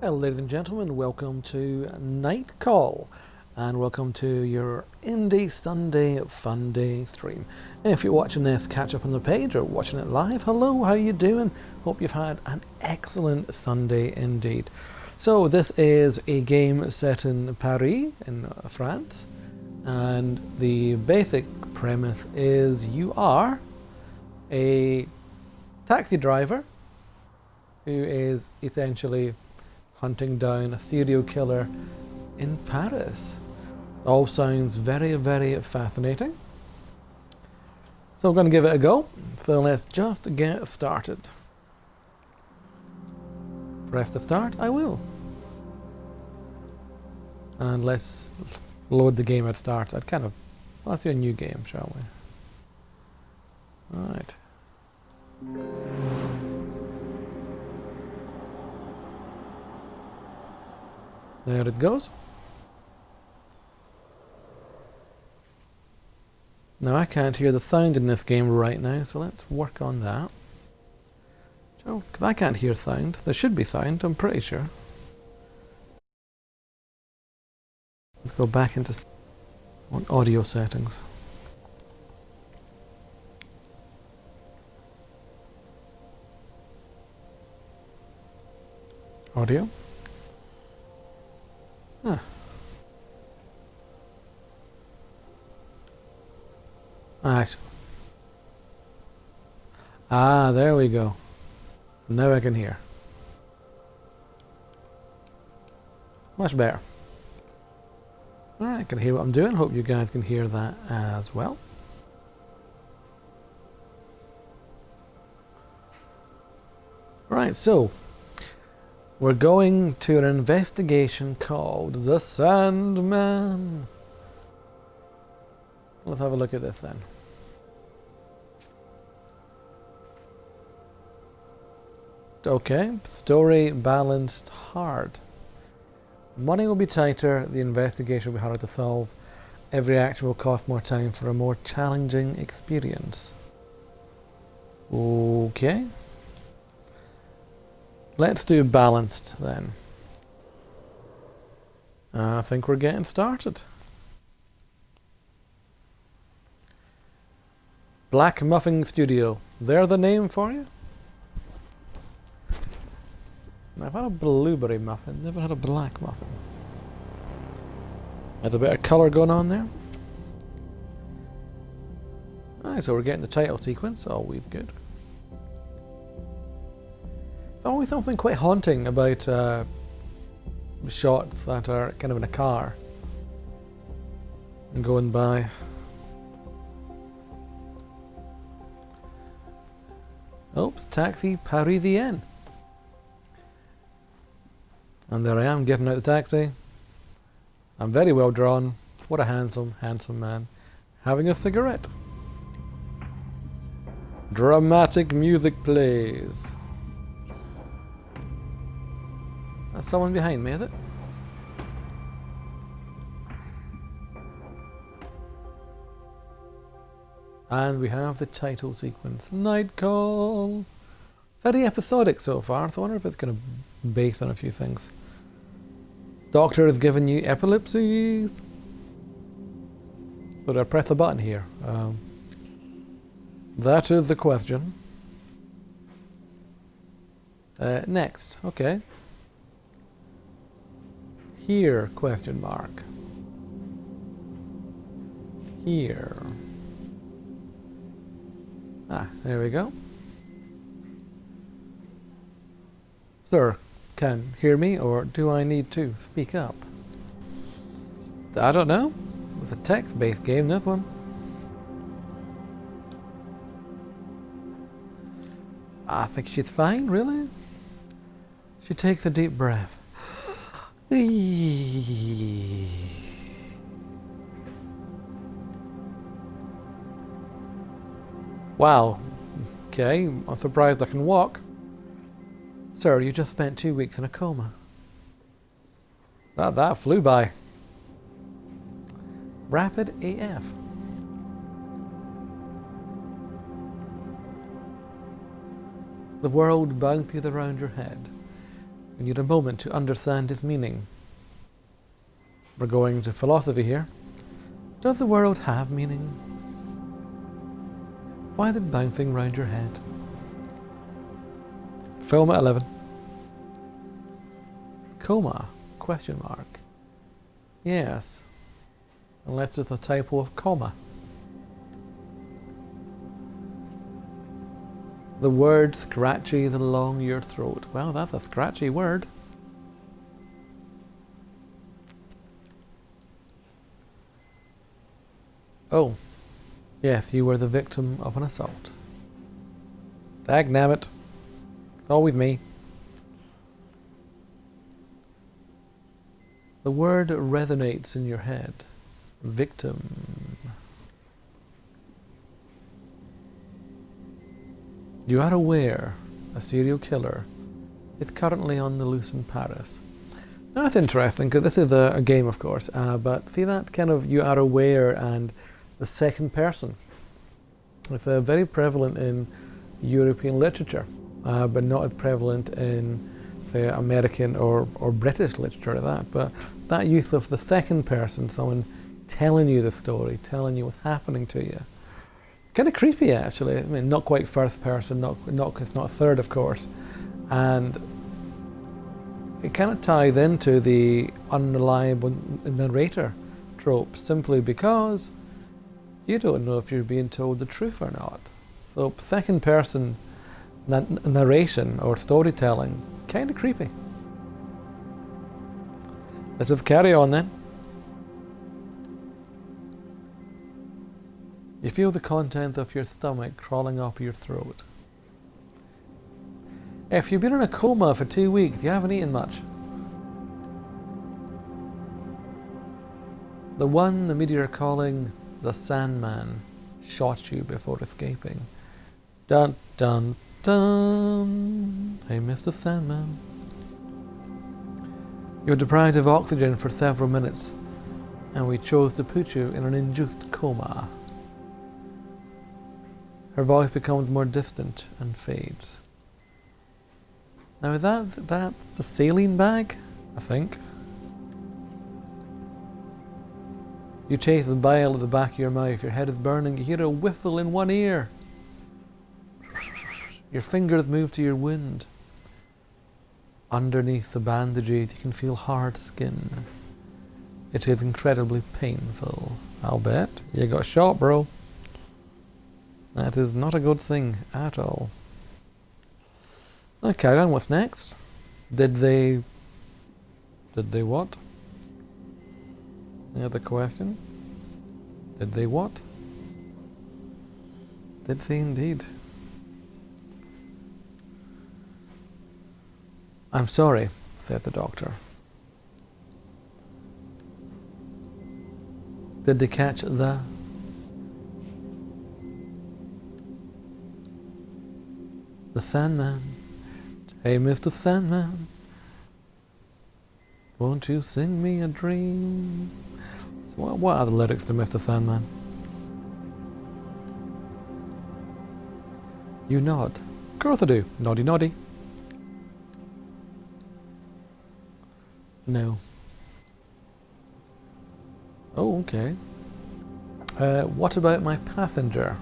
Hello, ladies and gentlemen, welcome to Night Call and welcome to your Indie Sunday Fun Day stream. If you're watching this catch up on the page or watching it live, hello, how you doing? Hope you've had an excellent Sunday indeed. So this is a game set in Paris in France, and the basic premise is you are a taxi driver who is essentially hunting down a serial killer in Paris. All sounds very, very fascinating. So I'm going to give it a go. So let's just get started. Press to start, I will. And let's load the game at start. Let's do a new game, shall we? Alright. There it goes. Now I can't hear the sound in this game right now, so let's work on that. Because I can't hear sound. There should be sound, I'm pretty sure. Let's go back into audio settings. Audio. Huh. There we go. Now I can hear. Much better. Alright, I can hear what I'm doing. Hope you guys can hear that as well. Right, so we're going to an investigation called The Sandman. Let's have a look at this then. Okay, story balanced hard. Money will be tighter, the investigation will be harder to solve. Every action will cost more time for a more challenging experience. Okay. Let's do balanced then. I think we're getting started. Black Muffin Studio. They're the name for you? I've had a blueberry muffin, never had a black muffin. There's a bit of colour going on there. Alright, so we're getting the title sequence, always good. There's always something quite haunting about shots that are kind of in a car and going by. Oops, taxi Parisien. And there I am, getting out the taxi. I'm very well drawn. What a handsome, handsome man. Having a cigarette. Dramatic music plays. That's someone behind me, is it? And we have the title sequence. Night Call. Very episodic so far, so I wonder if it's kind of based on a few things. Doctor has given you epilepsy. But I press the button here. That is the question. Next, okay. Here, question mark. Here. There we go. Sir, can hear me, or do I need to speak up? I don't know. It's a text-based game, this one. I think she's fine, really. She takes a deep breath. Wow. Okay, I'm surprised I can walk. Sir, you just spent 2 weeks in a coma. That flew by. Rapid AF. The world bouncing around your head. We need a moment to understand its meaning. We're going to philosophy here. Does the world have meaning? Why is it bouncing round your head? Film at 11. Coma? Question mark. Yes. Unless it's a typo of comma. The word scratchy is along your throat. Well, that's a scratchy word. Oh. Yes, you were the victim of an assault. Dagnabbit. It's all with me. The word resonates in your head. Victim. You are aware a serial killer is currently on the loose in Paris. Now that's interesting because this is a game, of course, but see that kind of you are aware and the second person. It's very prevalent in European literature, but not as prevalent in, say, American or British literature, that. But that use of the second person, someone telling you the story, telling you what's happening to you. Kind of creepy, actually. I mean, not quite first person, it's not third, of course, and it kind of ties into the unreliable narrator trope, simply because you don't know if you're being told the truth or not. So second person narration or storytelling, kind of creepy. Let's just carry on then. You feel the contents of your stomach crawling up your throat. If you've been in a coma for 2 weeks, you haven't eaten much. The one the media are calling the Sandman shot you before escaping. Dun dun dun. Hey, Mr. Sandman. You're deprived of oxygen for several minutes, and we chose to put you in an induced coma. Her voice becomes more distant and fades. Now is that the saline bag? I think. You chase the bile at the back of your mouth. Your head is burning. You hear a whistle in one ear. Your fingers move to your wound. Underneath the bandages, you can feel hard skin. It is incredibly painful. I'll bet. You got shot, bro. That is not a good thing at all. Okay, then what's next? Did they what? Any other question? Did they what? Did they indeed? I'm sorry, said the doctor. Did they catch the... The Sandman? Hey, Mr. Sandman, won't you sing me a dream? So what are the lyrics to Mr. Sandman? You nod. Of course I do. Noddy noddy. No. Oh, okay. What about my passenger?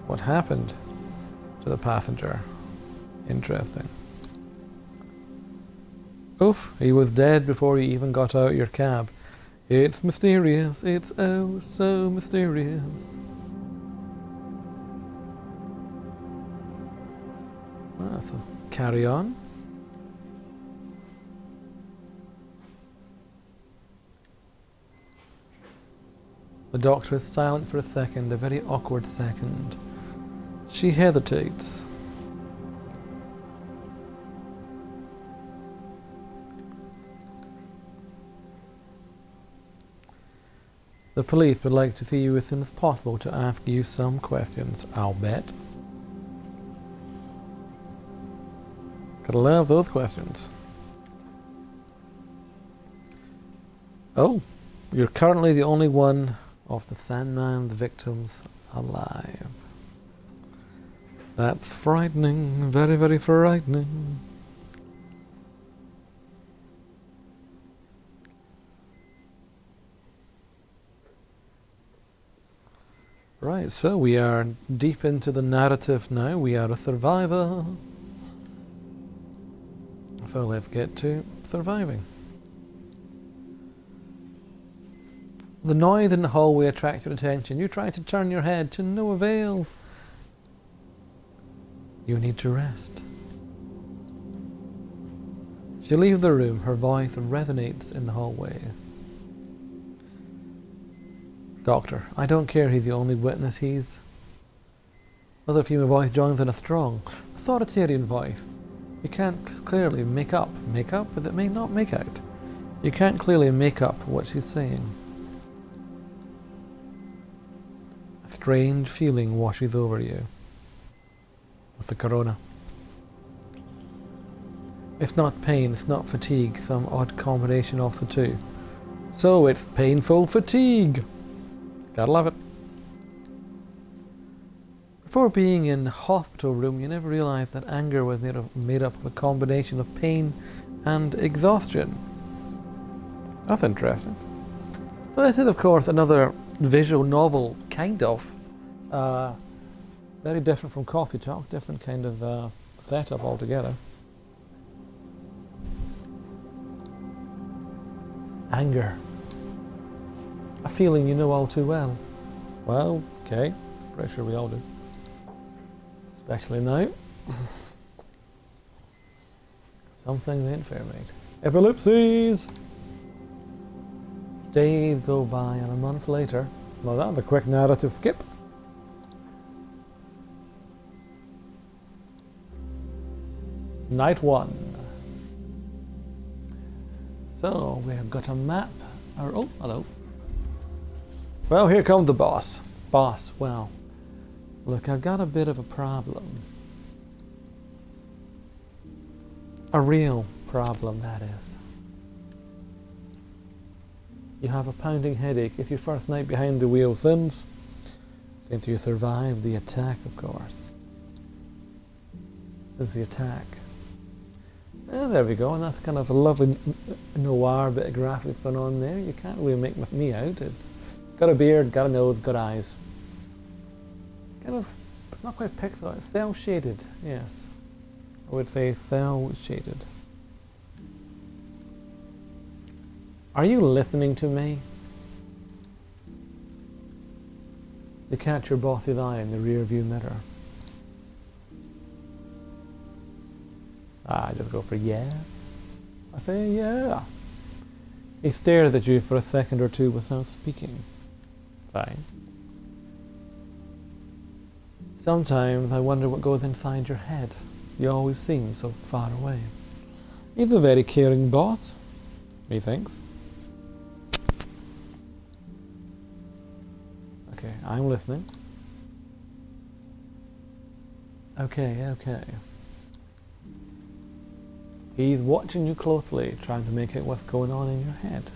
What happened to the passenger? Interesting. Oof, he was dead before you even got out your cab. It's mysterious. It's oh so mysterious. Well, so carry on. The doctor is silent for a second, a very awkward second. She hesitates. The police would like to see you as soon as possible to ask you some questions, I'll bet. Gotta love those questions. Oh, you're currently the only one of the Sandman's victims alive. That's frightening, very, very frightening. Right, so we are deep into the narrative now. We are a survivor. So let's get to surviving. The noise in the hallway attracted attention. You tried to turn your head to no avail. You need to rest. She leaves the room. Her voice resonates in the hallway. Doctor, I don't care he's the only witness. Another female voice joins in, a strong, authoritarian voice. You can't clearly make up, but it may not make out. You can't clearly make up what she's saying. A strange feeling washes over you. With the corona. It's not pain, it's not fatigue, some odd combination of the two. So it's painful fatigue. Gotta love it. Before being in the hospital room, you never realized that anger was made up of a combination of pain and exhaustion. That's interesting. So this is, of course, another visual novel, kind of. Very different from Coffee Talk, different kind of setup altogether. Anger. A feeling you know all too well. Well, okay, pretty sure we all do. Especially now. Some things ain't fair, mate. Epilepsies! Days go by and a month later. Well, that was a quick narrative skip. Night 1. So, we have got a map. Oh, hello. Well, here comes the boss. Boss, well, look, I've got a bit of a problem. A real problem, that is. You have a pounding headache. It's your first night behind the wheel since you survived the attack, of course. Since the attack. There we go, and that's kind of a lovely noir bit of graphics going on there. You can't really make me out. It's got a beard, got a nose, got eyes. Kind of, not quite pixel, it's cell shaded, yes. I would say cell shaded. Are you listening to me? You catch your boss's eye in the rear view mirror. I just go for yeah. I say yeah. He stares at you for a second or two without speaking. Fine. Sometimes I wonder what goes inside your head. You always seem so far away. He's a very caring boss, methinks. Okay, I'm listening. Okay. He's watching you closely, trying to make out what's going on in your head.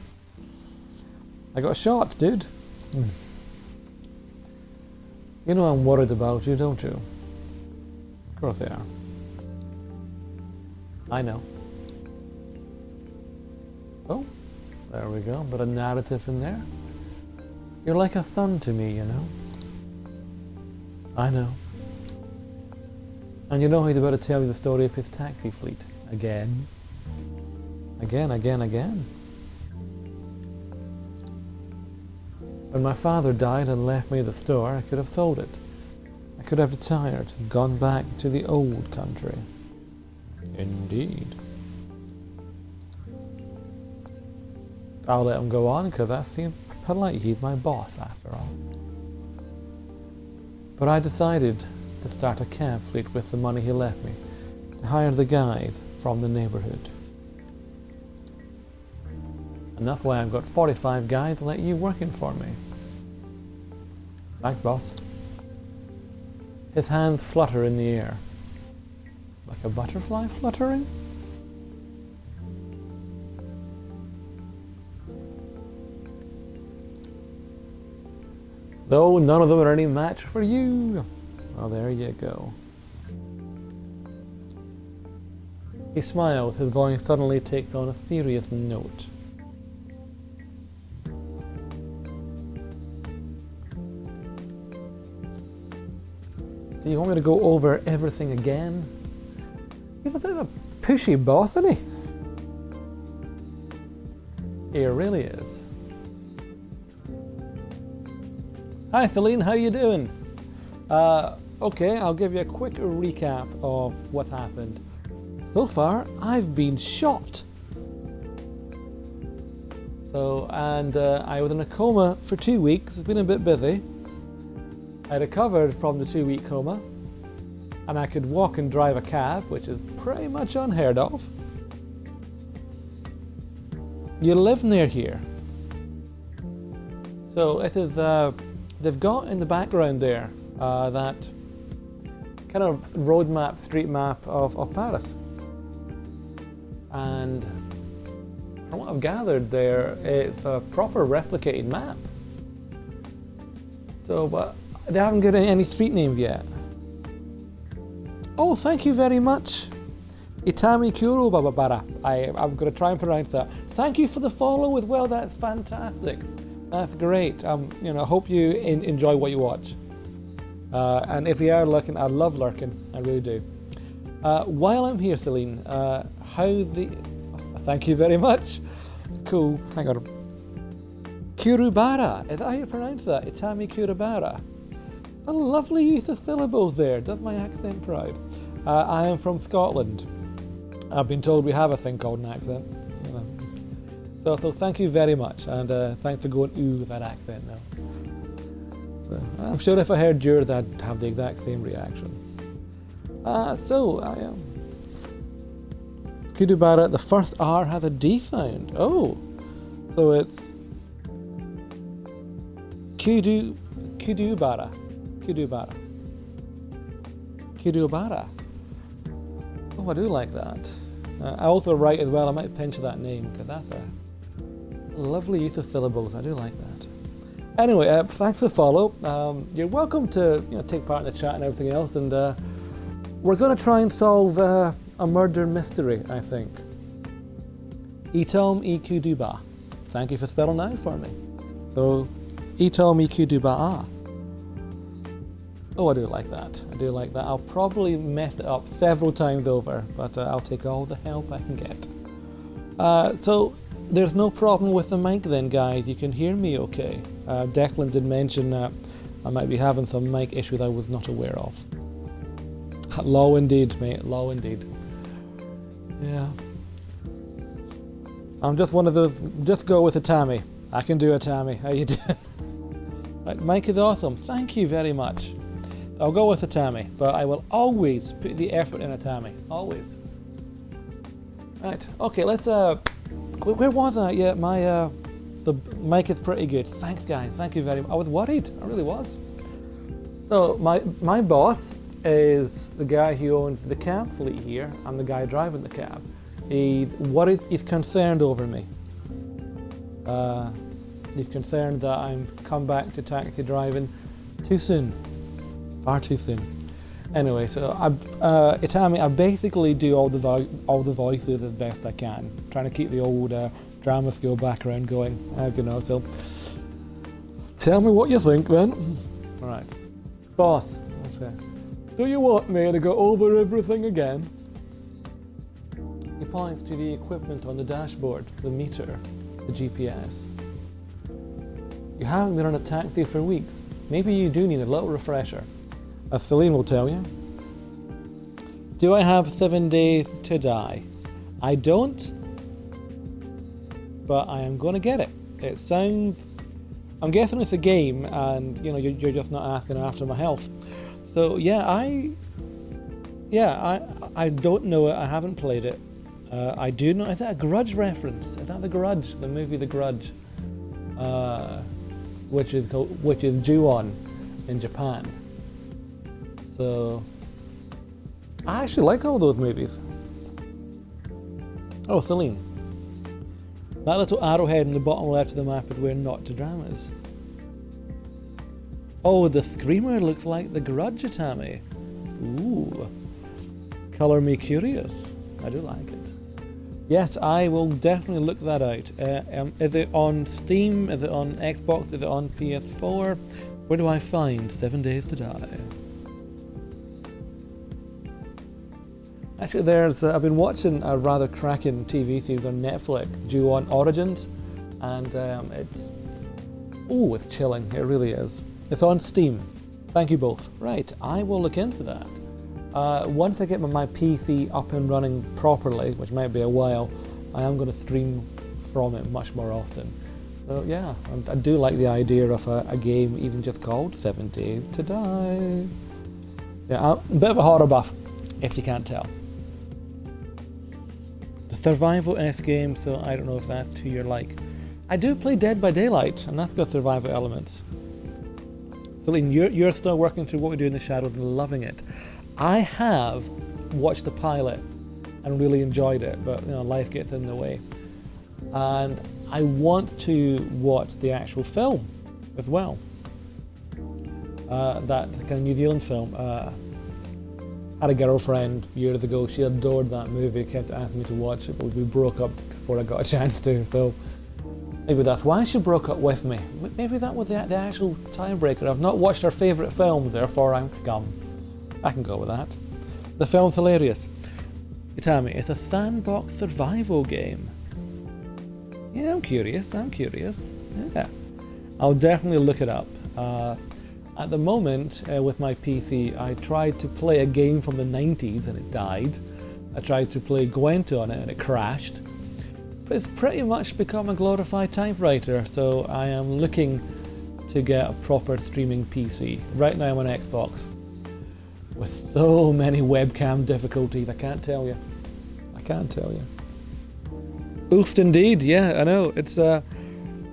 I got shot, dude. You know I'm worried about you, don't you? Of course they are. I know. Oh, there we go. Bit of narrative in there. You're like a son to me, you know. I know. And you know he's about to tell you the story of his taxi fleet. Again. Again. When my father died and left me the store, I could have sold it. I could have retired and gone back to the old country. Indeed. I'll let him go on because that seems polite. He's my boss after all. But I decided to start a cab fleet with the money he left me, to hire the guys from the neighborhood. And that's why I've got 45 guys like you working for me. Thanks, boss. His hands flutter in the air. Like a butterfly fluttering? Though none of them are any match for you. Well, there you go. He smiles, his voice suddenly takes on a serious note. Do you want me to go over everything again? He's a bit of a pushy boss, isn't he? He really is. Hi Celine, how you doing? Okay, I'll give you a quick recap of what's happened. So far, I've been shot. So, and I was in a coma for 2 weeks. It's been a bit busy. I recovered from the 2-week coma, and I could walk and drive a cab, which is pretty much unheard of. You live near here. So it is, they've got in the background there that kind of road map, street map of Paris. And from what I've gathered there, it's a proper replicated map. So, but they haven't given any street names yet. Oh, thank you very much. Itami Kuro Bababara. I'm going to try and pronounce that. Thank you for the follow as well. That's fantastic. That's great. You know, I hope you enjoy what you watch. And if you are lurking, I love lurking. I really do. While I'm here, Celine, thank you very much. Cool. Hang on. Kurubara. Is that how you pronounce that? Itami Kurubara. A lovely use of syllables there. Does my accent proud. I am from Scotland. I've been told we have a thing called an accent. You know. So thank you very much, and thanks for going ooh with that accent now. So, I'm sure if I heard yours, I'd have the exact same reaction. So I am. Kudubara, the first R has a D sound. Oh, so it's Kudubara. Oh, I do like that. I also write as well. I might pinch that name because that's a lovely use of syllables. I do like that. Anyway, thanks for the follow. You're welcome to take part in the chat and everything else. And we're going to try and solve a murder mystery, I think. Itom Ikuduba. Thank you for spelling that out for me. So, Itom Ikuduba. Oh, I do like that. I do like that. I'll probably mess it up several times over, but I'll take all the help I can get. So, there's no problem with the mic then, guys. You can hear me okay. Declan did mention that I might be having some mic issues I was not aware of. Low indeed, mate. Low indeed. Yeah. I'm just one of those, just go with a Tammy. I can do a Tammy. How you doing? Right, Mike is awesome. Thank you very much. I'll go with a Tammy, but I will always put the effort in a Tammy. Always. Right, okay, let's, where was I? Yeah, the mic is pretty good. Thanks, guys. Thank you very much. I was worried. I really was. So, my boss is the guy who owns the cab fleet here. I'm the guy driving the cab. He's worried, he's concerned over me. He's concerned that I'm come back to taxi driving too soon. Far too soon. Anyway, so Itami, I basically do all the voices as best I can, trying to keep the old drama school background going, as you know. So, tell me what you think then. All right, boss. Okay. Do you want me to go over everything again? He points to the equipment on the dashboard, the meter, the GPS. You haven't been on a taxi for weeks. Maybe you do need a little refresher. As Celine will tell you. Do I have 7 days to die? I don't, but I am going to get it. It sounds, I'm guessing it's a game, and you're just not asking after my health. So yeah, I don't know it. I haven't played it. I do know. Is that a Grudge reference? Is that The Grudge, the movie The Grudge, which is Ju-on in Japan. So I actually like all those movies. Oh, Celine. That little arrowhead in the bottom left of the map is where Not to Drama is. Oh, the screamer looks like the Grudge Itami. Ooh. Color me curious. I do like it. Yes, I will definitely look that out. Is it on Steam? Is it on Xbox? Is it on PS4? Where do I find 7 Days to Die? Actually, I've been watching a rather cracking TV series on Netflix, due on Origins, and it's chilling. It really is. It's on Steam. Thank you both. Right, I will look into that. Once I get my PC up and running properly, which might be a while, I am going to stream from it much more often. So yeah, I do like the idea of a game even just called 7 Days to Die. Yeah, I'm a bit of a horror buff, if you can't tell. The survival-esque game, so I don't know if that's to your like. I do play Dead by Daylight, and that's got survival elements. Celine, you're still working through What We Do in the Shadows and loving it. I have watched the pilot and really enjoyed it, but life gets in the way. And I want to watch the actual film as well. That kind of New Zealand film. Had a girlfriend years ago. She adored that movie. Kept asking me to watch it, but we broke up before I got a chance to. So maybe that's why she broke up with me. Maybe that was the actual tiebreaker. I've not watched her favourite film, therefore I'm scum. I can go with that. The film's hilarious. You tell me, it's a sandbox survival game. Yeah, I'm curious. Yeah, I'll definitely look it up. At the moment, with my PC, I tried to play a game from the 90s and it died. I tried to play Gwent on it and it crashed. But it's pretty much become a glorified typewriter, so I am looking to get a proper streaming PC. Right now I'm on Xbox. With so many webcam difficulties, I can't tell you. Oofed indeed, yeah, I know. It's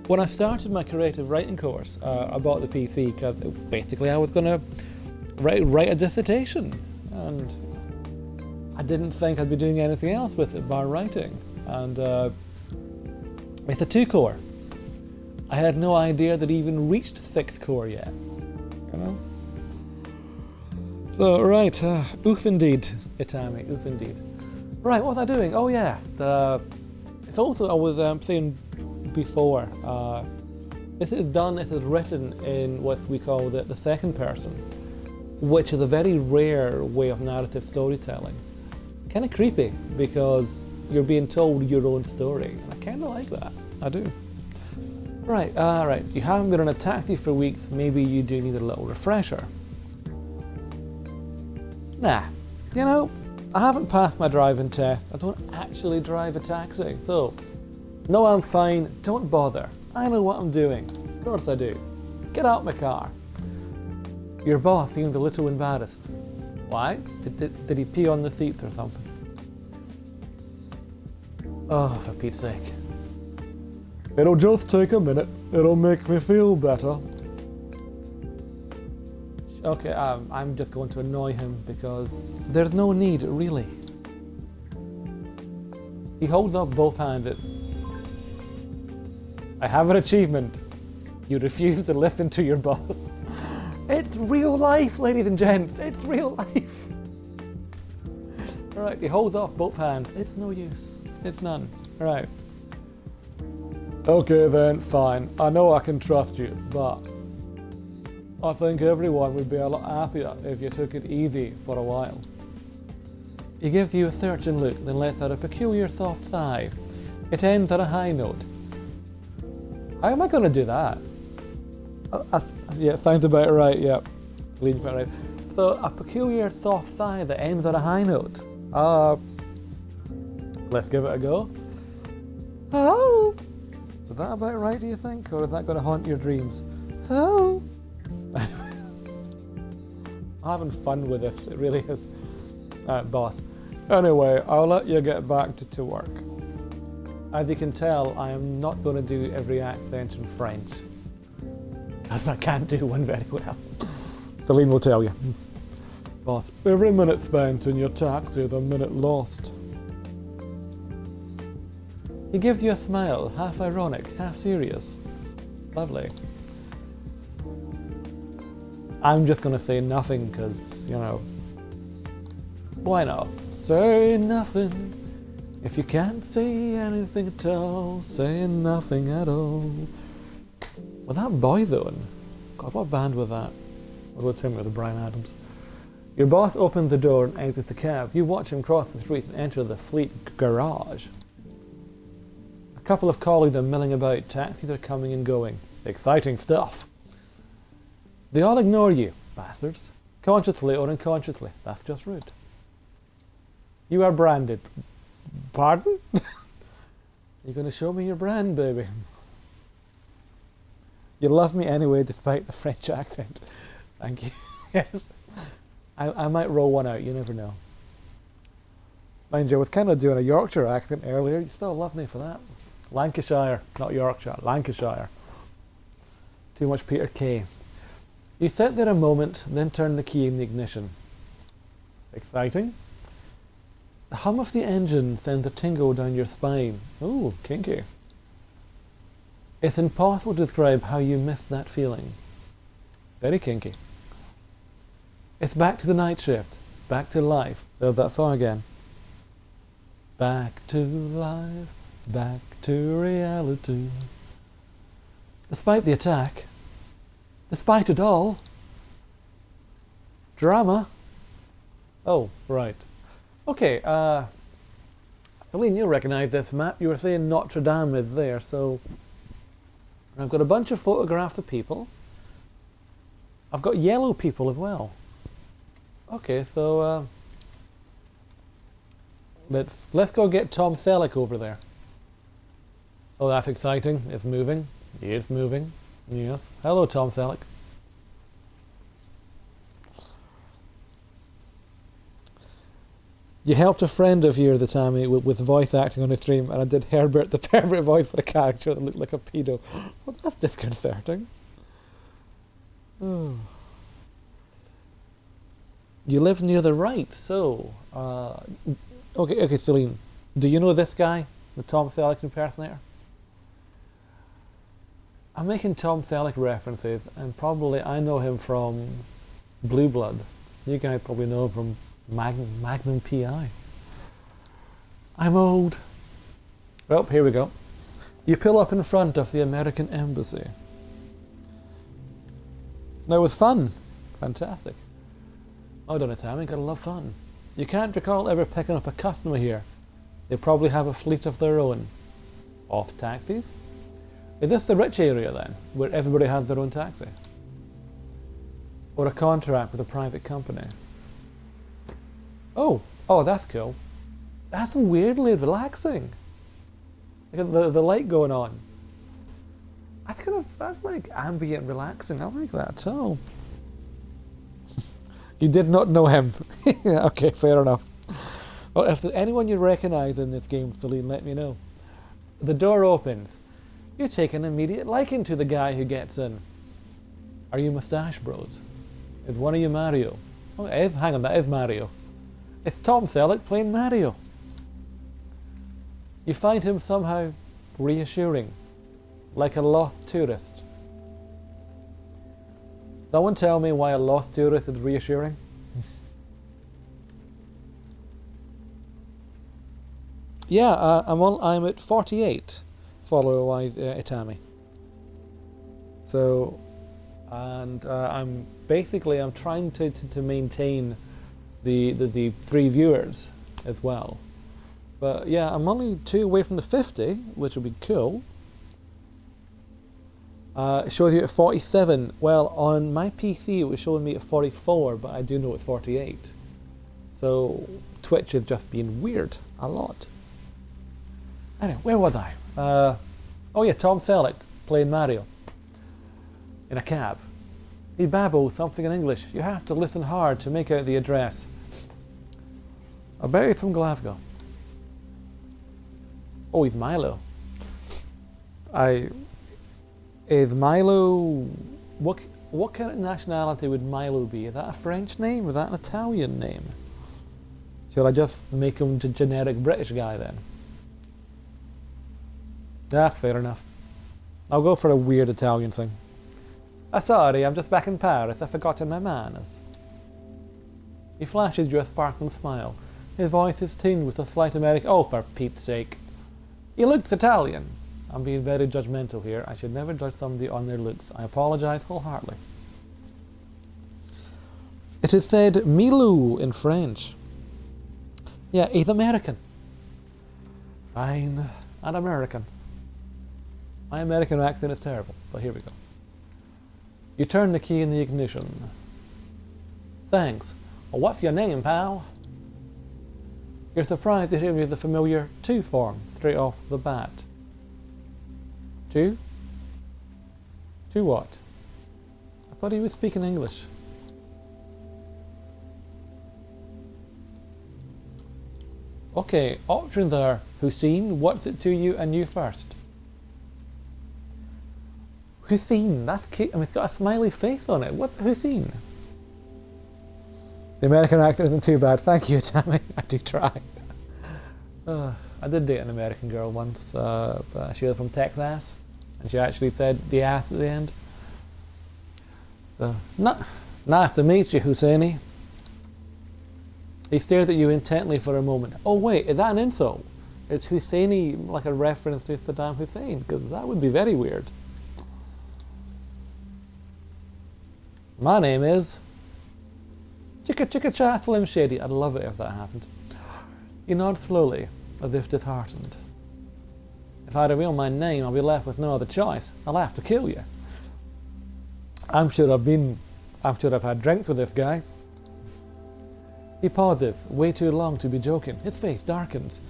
when I started my creative writing course, I bought the PC because basically I was going to write a dissertation, and I didn't think I'd be doing anything else with it bar writing. And it's a 2-core. I had no idea that it even reached 6-core yet. So right, oof indeed, Itami, oof indeed. Right, what was I doing? Oh yeah, it's also, I was saying before, this is written in what we call the second person, which is a very rare way of narrative storytelling. It's kind of creepy because you're being told your own story, and I kind of like that, I do. Right, you haven't been on a taxi for weeks, maybe you do need a little refresher. Nah, I haven't passed my driving test. I don't actually drive a taxi, so no, I'm fine, don't bother. I know what I'm doing. Of course I do. Get out my car. Your boss seems a little embarrassed. Why? Did he pee on the seats or something? Oh, for Pete's sake. It'll just take a minute. It'll make me feel better. Okay, I'm just going to annoy him because there's no need, really. He holds up both hands. I have an achievement. You refuse to listen to your boss. It's real life, ladies and gents. It's real life. Alright, he holds off both hands. It's no use. It's none. Alright. Okay then, fine. I know I can trust you, but I think everyone would be a lot happier if you took it easy for a while. He gives you a searching look, then lets out a peculiar soft sigh. It ends on a high note. How am I going to do that? Yeah, sounds about right, yeah. Celine's about right. So, a peculiar soft sigh that ends on a high note. Let's give it a go. Oh! Is that about right, do you think? Or is that going to haunt your dreams? Oh! I'm having fun with this, it really is. Boss. Anyway, I'll let you get back to work. As you can tell, I am not going to do every accent in French, because I can't do one very well. Celine will tell you. Boss, every minute spent in your taxi is a minute lost. He gives you a smile, half ironic, half serious. Lovely. I'm just going to say nothing because, why not? Say nothing. If you can't say anything at all, say nothing at all. Was that Boyzone? God, what band was that? What about him with Brian Adams? Your boss opens the door and exits the cab. You watch him cross the street and enter the fleet garage. A couple of colleagues are milling about. Taxis are coming and going. Exciting stuff. They all ignore you, bastards. Consciously or unconsciously. That's just rude. You are branded. Pardon? You're going to show me your brand, baby. You love me anyway, despite the French accent. Thank you. Yes. I might roll one out, you never know. Mind you, I was kind of doing a Yorkshire accent earlier. You still love me for that. Lancashire, not Yorkshire. Lancashire. Too much Peter Kay. You sit there a moment, then turn the key in the ignition. Exciting. The hum of the engine sends a tingle down your spine. Ooh, kinky. It's impossible to describe how you miss that feeling. Very kinky. It's back to the night shift. Back to life. There's that song again. Back to life. Back to reality. Despite the attack. Despite it all. Drama. Oh, right. Okay, Celine, you'll recognise this map. You were saying Notre Dame is there, so I've got a bunch of photographs of people. I've got yellow people as well. Okay, so let's go get Tom Selleck over there. Oh, that's exciting. It's moving. It's moving. Yes. Hello, Tom Selleck. You helped a friend of yours, Tammy, with voice acting on the stream, and I did Herbert the pervert voice for a character that looked like a pedo. Well, that's disconcerting. Oh. You live near the right, so okay, Celine. Do you know this guy, the Tom Selleck impersonator? I'm making Tom Selleck references, and probably I know him from Blue Blood. You guys probably know him from Magnum PI. I'm old. Well, here we go. You pull up in front of the American Embassy. That was fun. Fantastic. Oh, don't it, Tammy? Gotta love fun. You can't recall ever picking up a customer here. They probably have a fleet of their own. Off taxis? Is this the rich area then, where everybody has their own taxi? Or a contract with a private company? Oh, that's cool. That's weirdly relaxing. Look at the light going on. That's like ambient relaxing. I like that too. You did not know him. Okay, fair enough. Well, if there's anyone you recognise in this game, Celine, let me know. The door opens. You take an immediate liking to the guy who gets in. Are you Moustache Bros? Is one of you Mario? Oh, hang on, that is Mario. It's Tom Selleck playing Mario. You find him somehow reassuring, like a lost tourist. Someone tell me why a lost tourist is reassuring? Yeah, I'm at 48 follower-wise, Itami. So, and I'm trying to maintain the 3 viewers as well. But yeah, I'm only 2 away from the 50, which would be cool. It shows you at 47. Well, on my PC it was showing me at 44, but I do know it's 48. So Twitch is just being weird a lot. Anyway, where was I? Oh yeah, Tom Selleck playing Mario in a cab. He babbles something in English. You have to listen hard to make out the address. I bet he's from Glasgow. Oh, he's Milo. Is Milo... What kind of nationality would Milo be? Is that a French name? Is that an Italian name? Shall I just make him a generic British guy then? Yeah, fair enough. I'll go for a weird Italian thing. Sorry, I'm just back in Paris. I've forgotten my manners. He flashes you a sparkling smile. His voice is tinged with a slight American... Oh, for Pete's sake. He looks Italian. I'm being very judgmental here. I should never judge somebody on their looks. I apologise wholeheartedly. It is said Milou in French. Yeah, he's American. Fine, an American. My American accent is terrible, but here we go. You turn the key in the ignition. Thanks. Well, what's your name, pal? You're surprised to hear me the familiar to form straight off the bat. To? To what? I thought he was speaking English. Okay, options are Hussein, what's it to you, and you first. Hussein, that's cute. I mean, it's got a smiley face on it. What's Hussein? The American accent isn't too bad. Thank you, Tammy. I do try. I did date an American girl once. But she was from Texas, and she actually said the ass at the end. So, nice to meet you, Husseini. He stared at you intently for a moment. Oh wait, is that an insult? Is Husseini like a reference to Saddam Hussein? Because that would be very weird. My name is Chicka Chicka Cha Slim Shady. I'd love it if that happened. You nod slowly, as if disheartened. If I reveal my name, I'll be left with no other choice. I'll have to kill you. I'm sure I've had drinks with this guy. He pauses, way too long to be joking. His face darkens.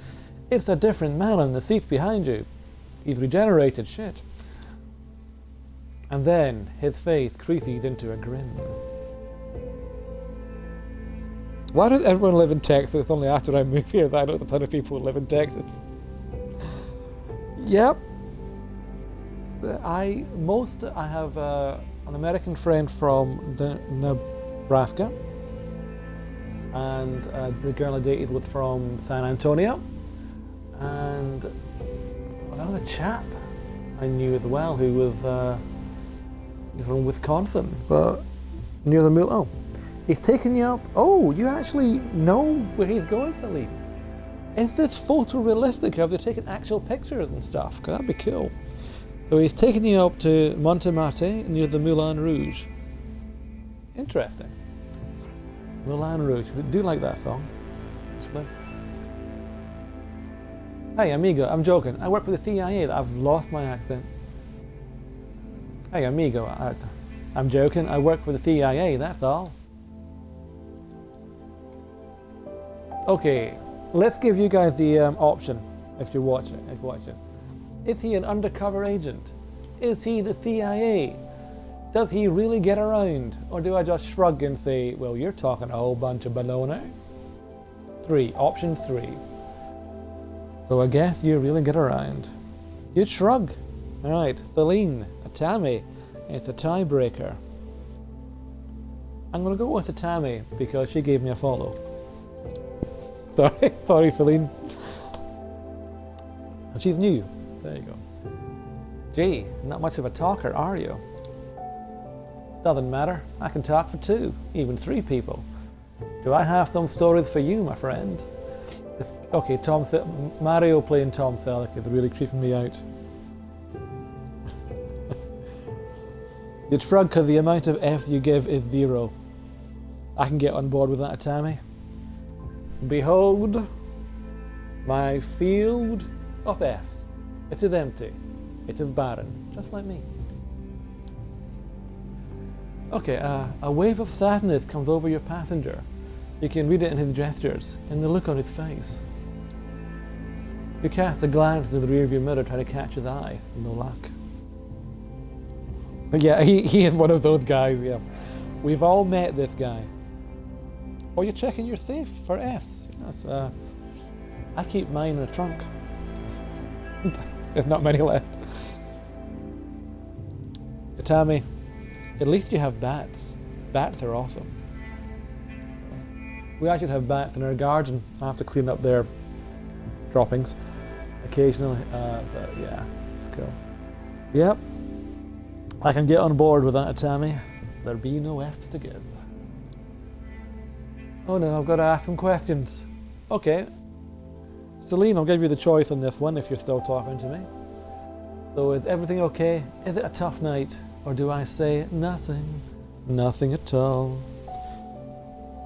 It's a different man on the seat behind you. He's regenerated, shit. And then his face creases into a grin. Why does everyone live in Texas? It's only after I move here that I know a ton of people who live in Texas. Yep. I have an American friend from Nebraska. And the girl I dated was from San Antonio, and another chap I knew as well who was from Wisconsin, but near the middle. Oh, he's taking you up. Oh, you actually know where he's going, Celine. Is this photorealistic? Have they taken actual pictures and stuff? 'Cause that'd be cool. So he's taking you up to Montmartre near the Moulin Rouge. Interesting. Moulin Rouge. I do like that song, actually. Hey, amigo, I'm joking. I work for the CIA. I've lost my accent. Hey, amigo, I'm joking. I work for the CIA, that's all. Okay, let's give you guys the option if you're watching. Is he an undercover agent? Is he the CIA? Does he really get around? Or do I just shrug and say, well, you're talking a whole bunch of baloney? Option 3. So I guess you really get around. You'd shrug. Alright, Celine, a Tammy. It's a tiebreaker. I'm going to go with a Tammy because she gave me a follow. Sorry, Celine. And she's new. There you go. Gee, not much of a talker, are you? Doesn't matter. I can talk for 2, even 3 people. Do I have some stories for you, my friend? Okay, Mario playing Tom Selleck is really creeping me out. You'd shrug because the amount of F you give is 0. I can get on board with that, Tammy. Behold, my field of Fs. It is empty. It is barren, just like me. Okay, a wave of sadness comes over your passenger. You can read it in his gestures, in the look on his face. You cast a glance into the rearview mirror trying to catch his eye. No luck. But yeah, he is one of those guys, yeah. We've all met this guy. Oh, you're checking your safe for Fs. Yes, I keep mine in a trunk. There's not many left. Tammy, at least you have bats. Bats are awesome. So, we actually have bats in our garden. I have to clean up their droppings occasionally, but yeah, it's cool. Yep, I can get on board with that, Tammy. There be no F's to give. Oh no, I've got to ask some questions. Okay, Celine, I'll give you the choice on this one if you're still talking to me. So is everything okay? Is it a tough night? Or do I say nothing? Nothing at all.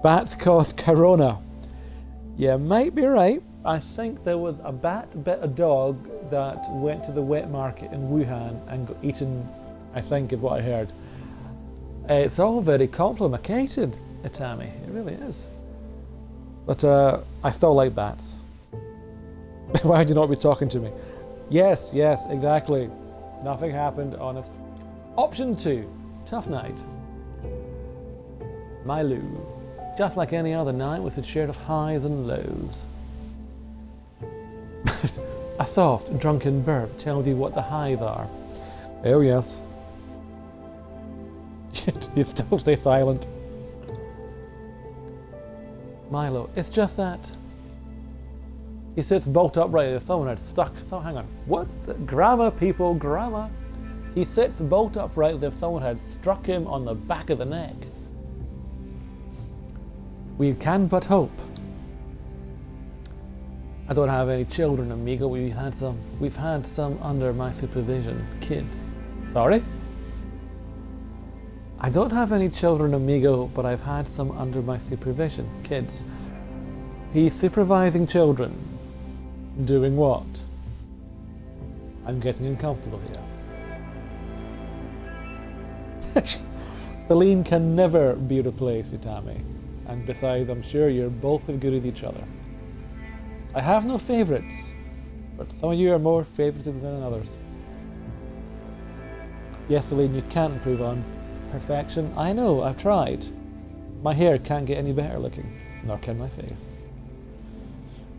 Bats cause corona. You might be right. I think there was a bat bit a dog that went to the wet market in Wuhan and got eaten, I think is what I heard. It's all very complicated, Itami. It really is. But I still like bats. Why would you not be talking to me? Yes, exactly. Nothing happened, honest. Option 2, tough night. Milu. Just like any other night with its share of highs and lows. A soft, drunken burp tells you what the highs are. Oh yes. You'd still stay silent. Milo, it's just that. He sits bolt upright with his thumb head stuck. So hang on. What? Grammar, people, grammar. He sits bolt upright with his thumb head struck him on the back of the neck. We can but hope. I don't have any children, amigo. We've had some under my supervision. Kids. Sorry? I don't have any children, amigo, but I've had some under my supervision. Kids. He's supervising children. Doing what? I'm getting uncomfortable here. Celine can never be replaced, Itami. And besides, I'm sure you're both as good as each other. I have no favourites, but some of you are more favorited than others. Yes, Celine, you can't improve on perfection. I know, I've tried. My hair can't get any better looking, nor can my face.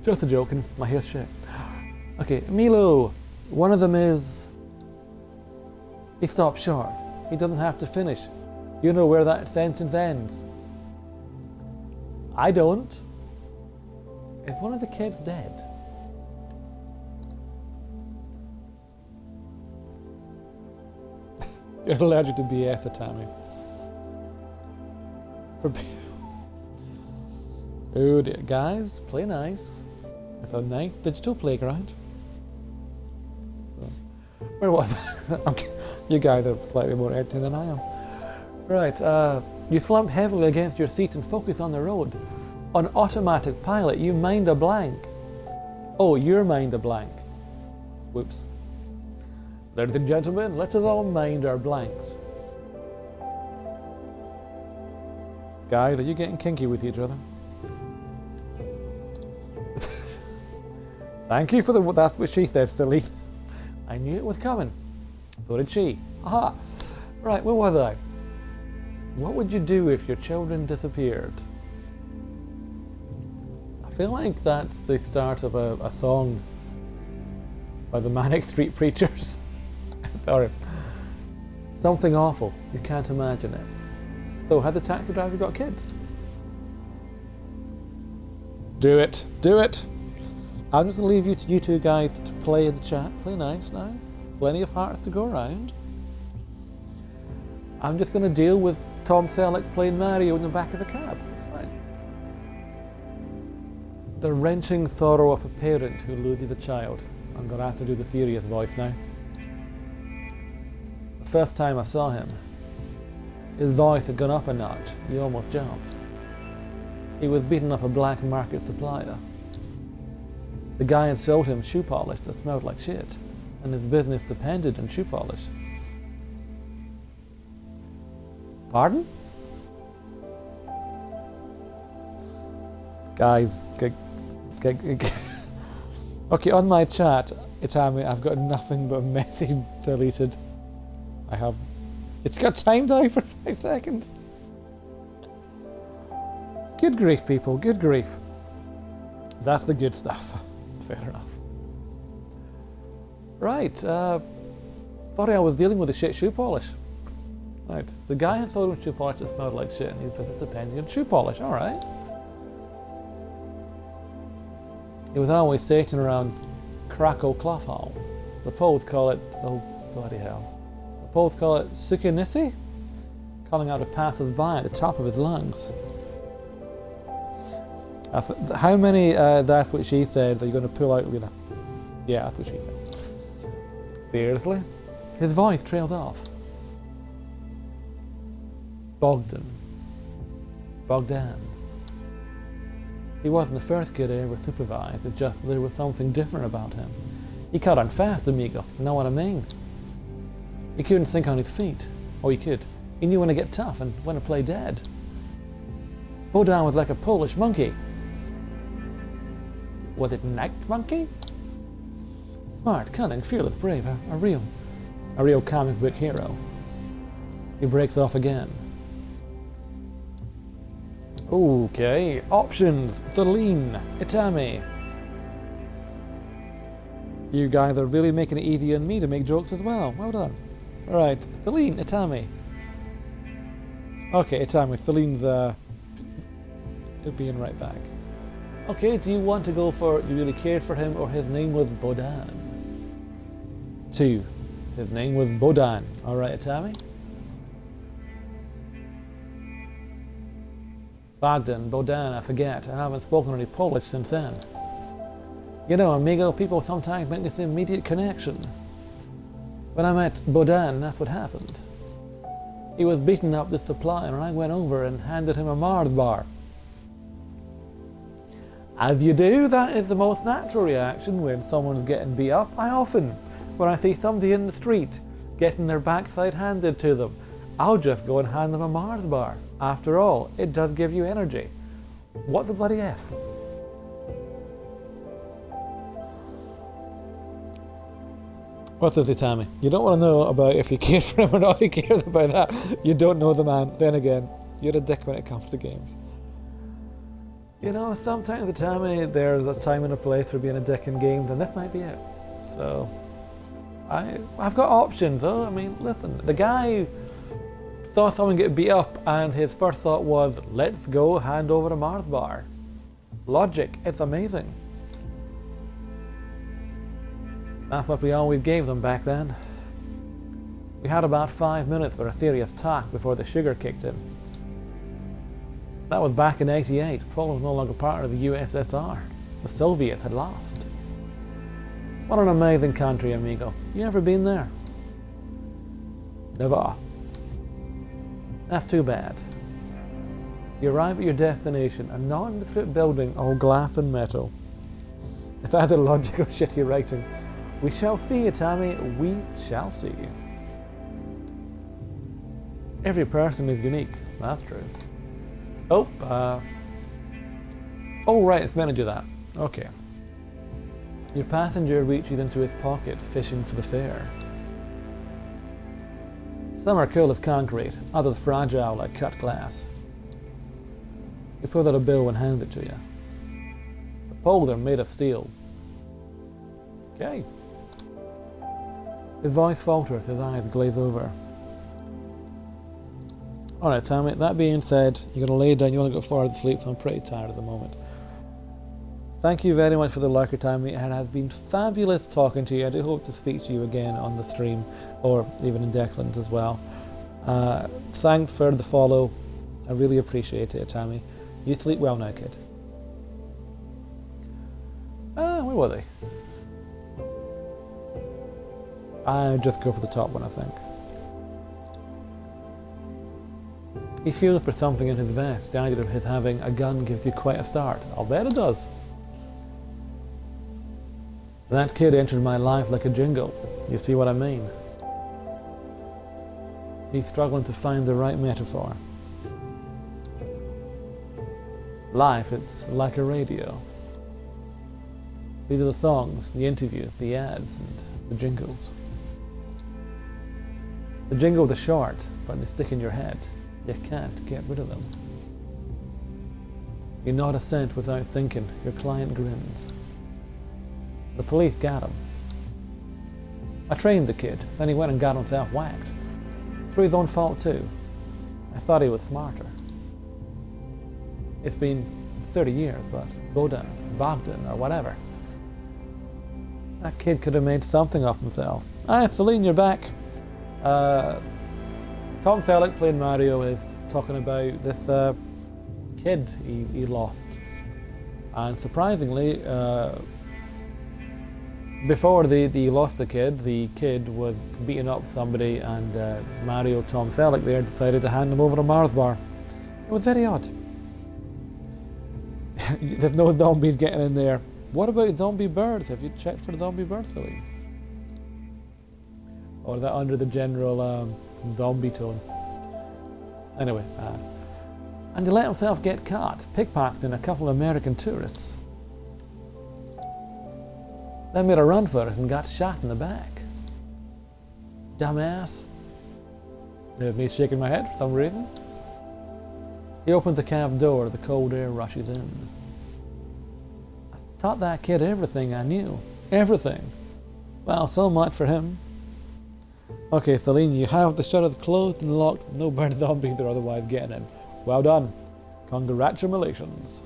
Just a joking, my hair's shit. Okay, Milo. One of them is... He stopped short. He doesn't have to finish. You know where that sentence ends. I don't. Is one of the kids dead? You're allergic to BS, Itami. Oh dear, guys, play nice. It's a nice digital playground. So, where was I? You guys are slightly more editing than I am. Right, you slump heavily against your seat and focus on the road. On automatic pilot, you mind a blank. Oh, you're mind a blank. Whoops. Ladies and gentlemen, let us all mind our blanks. Guys, are you getting kinky with each other? Thank you for the... That's what she said, Celine. I knew it was coming. So did she. Aha! Right, where was I? What would you do if your children disappeared? I feel like that's the start of a song by the Manic Street Preachers. Sorry. Something awful. You can't imagine it. So, has the taxi driver got kids? Do it. Do it. I'm just going to leave you two guys to play in the chat. Play nice now. Plenty of hearts to go around. I'm just going to deal with Tom Selleck playing Mario in the back of the cab. It's fine. The wrenching sorrow of a parent who loses a child. I'm going to have to do the serious voice now. The first time I saw him, his voice had gone up a notch. He almost jumped. He was beating up a black market supplier. The guy had sold him shoe polish that smelled like shit, and his business depended on shoe polish. Pardon? Guys, okay, on my chat, Itami, I've got nothing but message deleted. I have... It's got timed out for 5 seconds. Good grief, people, good grief. That's the good stuff. Fair enough. Right, thought I was dealing with the shit shoe polish. Right, the guy had sold him shoe polish that smelled like shit and his business depended on shoe polish, alright. He was always stationed around Krakow Clough Hall. The Poles call it, oh bloody hell. The Poles call it Sukinissi, calling out to passers-by at the top of his lungs. How many that's what she said are you going to pull out, Lena? Yeah, that's what she said. Seriously? His voice trailed off. Bogdan. He wasn't the first kid I ever supervised, it's just there was something different about him. He caught on fast, amigo, you know what I mean? He couldn't think on his feet. Oh, he could. He knew when to get tough and when to play dead. Bulldog was like a Polish monkey. Was it an act monkey? Smart, cunning, fearless, brave, a real comic book hero. He breaks off again. Okay, options. Celine, Itami. You guys are really making it easy on me to make jokes as well. Well done. Alright, Celine, Itami. Okay, Itami, Celine's being right back. Okay, do you want to go for you really cared for him or his name was Bodan? 2. His name was Bodan. Alright, Itami. Bogdan, Bodan, I forget. I haven't spoken any Polish since then. You know, amigo, people sometimes make this immediate connection. When I met Bodan, that's what happened. He was beating up the supplier and I went over and handed him a Mars bar. As you do, that is the most natural reaction when someone's getting beat up. When I see somebody in the street getting their backside handed to them, I'll just go and hand them a Mars bar. After all, it does give you energy. What the bloody F? What's this, Itami? You don't want to know about if you cared for him or not. He cares about that. You don't know the man. Then again, you're a dick when it comes to games. You know, sometimes, Itami, there's a time and a place for being a dick in games, and this might be it. So, I've got options, though. I mean, listen, the guy saw someone get beat up, and his first thought was, let's go hand over a Mars bar. Logic, it's amazing. That's what we always gave them back then. We had about 5 minutes for a serious talk before the sugar kicked in. That was back in '88. Poland was no longer part of the USSR. The Soviets had lost. What an amazing country, amigo. You ever been there? Never. That's too bad. You arrive at your destination, a nondescript building, all glass and metal. It's either logic or shitty writing. We shall see, Itami. We shall see. Every person is unique. That's true. Oh, right, it's meant to do that. Okay. Your passenger reaches into his pocket, fishing for the fare. Some are cool as concrete, others fragile like cut glass. He pulls out a bill and hands it to you. The poles are made of steel. Okay. His voice falters, his eyes glaze over. Alright, Tommy, that being said, you're going to lay down, you want to go forward to sleep, so I'm pretty tired at the moment. Thank you very much for the lurker, Tommy. It has been fabulous talking to you. I do hope to speak to you again on the stream, or even in Declan's as well. Thanks for the follow. I really appreciate it, Tommy. You sleep well now, kid. Where were they? I'll just go for the top one, I think. He feels for something in his vest. The idea of his having a gun gives you quite a start. I'll bet it does. That kid entered my life like a jingle. You see what I mean? He's struggling to find the right metaphor. Life, it's like a radio. These are the songs, the interview, the ads, and the jingles. The jingles are short, but they stick in your head. You can't get rid of them. You nod assent without thinking. Your client grins. The police got him. I trained the kid, then he went and got himself whacked. Through his own fault too. I thought he was smarter. It's been 30 years, but Bogdan, or whatever. That kid could have made something of himself. Ah, Celine, you're back. Tom Selleck playing Mario is talking about this kid he lost. And surprisingly, before he lost the kid was beating up somebody, and Mario, Tom Selleck there, decided to hand him over a Mars bar. It was very odd. There's no zombies getting in there. What about zombie birds? Have you checked for zombie birds, Celine? Or is that under the general zombie tone? Anyway, and he let himself get caught, pickpocketing a couple of American tourists. Then made a run for it and got shot in the back. Dumbass. There's me shaking my head for some reason. He opens the cab door, the cold air rushes in. I taught that kid everything I knew. Everything. Well, so much for him. Okay, Celine, you have the shutters closed and locked. No bird zombies or otherwise getting in. Well done. Congratulations.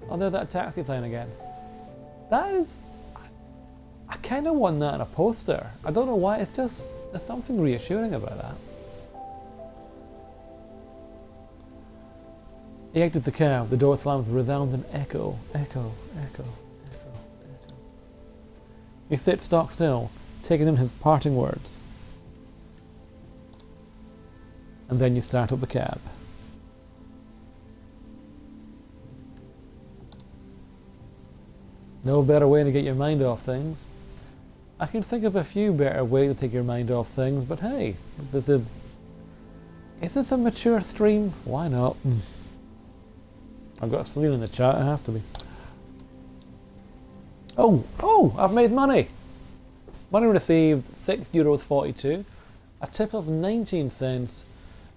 Oh, there's that taxi sign again. That is... I kind of want that in a poster. I don't know why, it's just... There's something reassuring about that. He exits the cab. The door slams with a resounding echo. Echo, echo, echo, echo. He sits stock still, taking in his parting words. And then you start up the cab. No better way to get your mind off things. I can think of a few better ways to take your mind off things, but hey, is this a mature stream? Why not? I've got Celine in the chat, it has to be. Oh, I've made money! Money received, €6.42, a tip of 19 cents,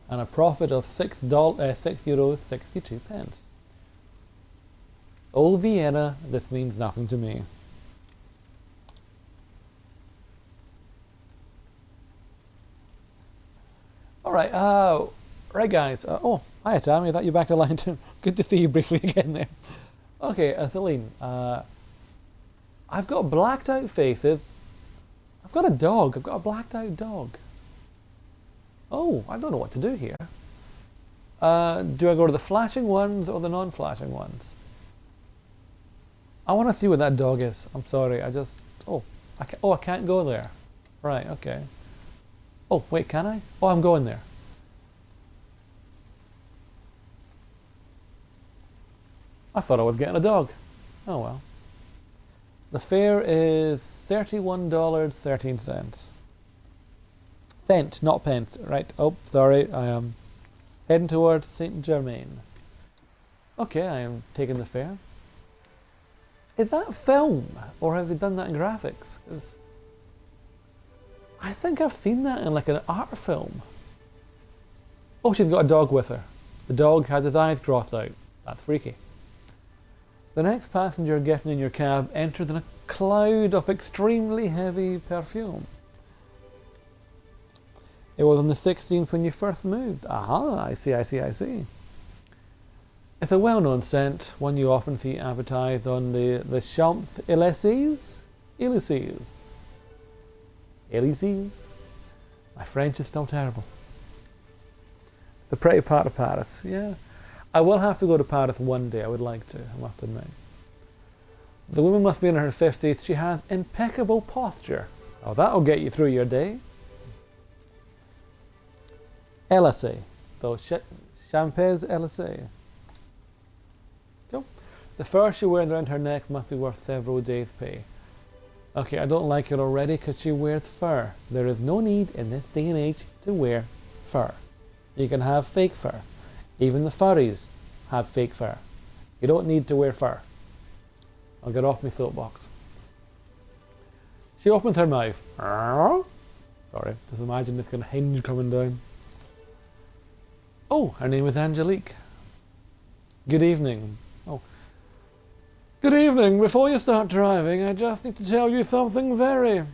and a profit of €6.62. Oh Vienna, this means nothing to me. Alright, right guys, hi Tammy, I thought you were back to line 2. Good to see you briefly again there. Okay, Celine, I've got blacked out faces. I've got a dog, I've got a blacked out dog. Oh, I don't know what to do here. Do I go to the flashing ones or the non-flashing ones? I want to see what that dog is. I'm sorry, I can't go there. Right, okay. Oh, wait, can I? Oh, I'm going there. I thought I was getting a dog. Oh well. The fare is $31.13. Cent, not pence. Right. Oh, sorry. I am heading towards Saint Germain. Okay, I am taking the fare. Is that film, or have they done that in graphics? 'Cause I think I've seen that in like an art film. Oh, she's got a dog with her. The dog has his eyes crossed out. That's freaky. The next passenger getting in your cab entered in a cloud of extremely heavy perfume. It was on the 16th when you first moved. Aha, I see. It's a well-known scent, one you often see advertised on the Champs-Élysées. Élysées? My French is still terrible. It's a pretty part of Paris, yeah. I will have to go to Paris one day, I would like to, I must admit. The woman must be in her 50s. She has impeccable posture. Oh, that'll get you through your day. Élysées. So, Champs-Élysées. Cool. The fur she wears around her neck must be worth several days' pay. Okay, I don't like it already because she wears fur. There is no need in this day and age to wear fur. You can have fake fur. Even the furries have fake fur. You don't need to wear fur. I'll get off my soapbox. She opens her mouth. Sorry, just imagine this kind of hinge coming down. Oh, her name is Angelique. Good evening. Oh. Good evening. Before you start driving, I just need to tell you something very...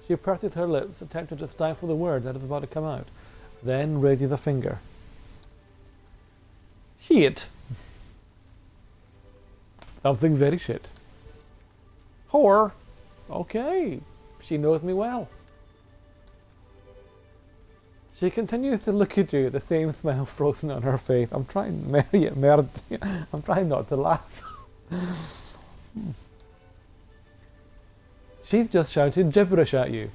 She purses her lips, attempting to stifle the word that is about to come out, then raises a finger. Shit. Something very shit. Whore. Okay. She knows me well. She continues to look at you, the same smile frozen on her face. I'm trying I'm trying not to laugh. She's just shouted gibberish at you,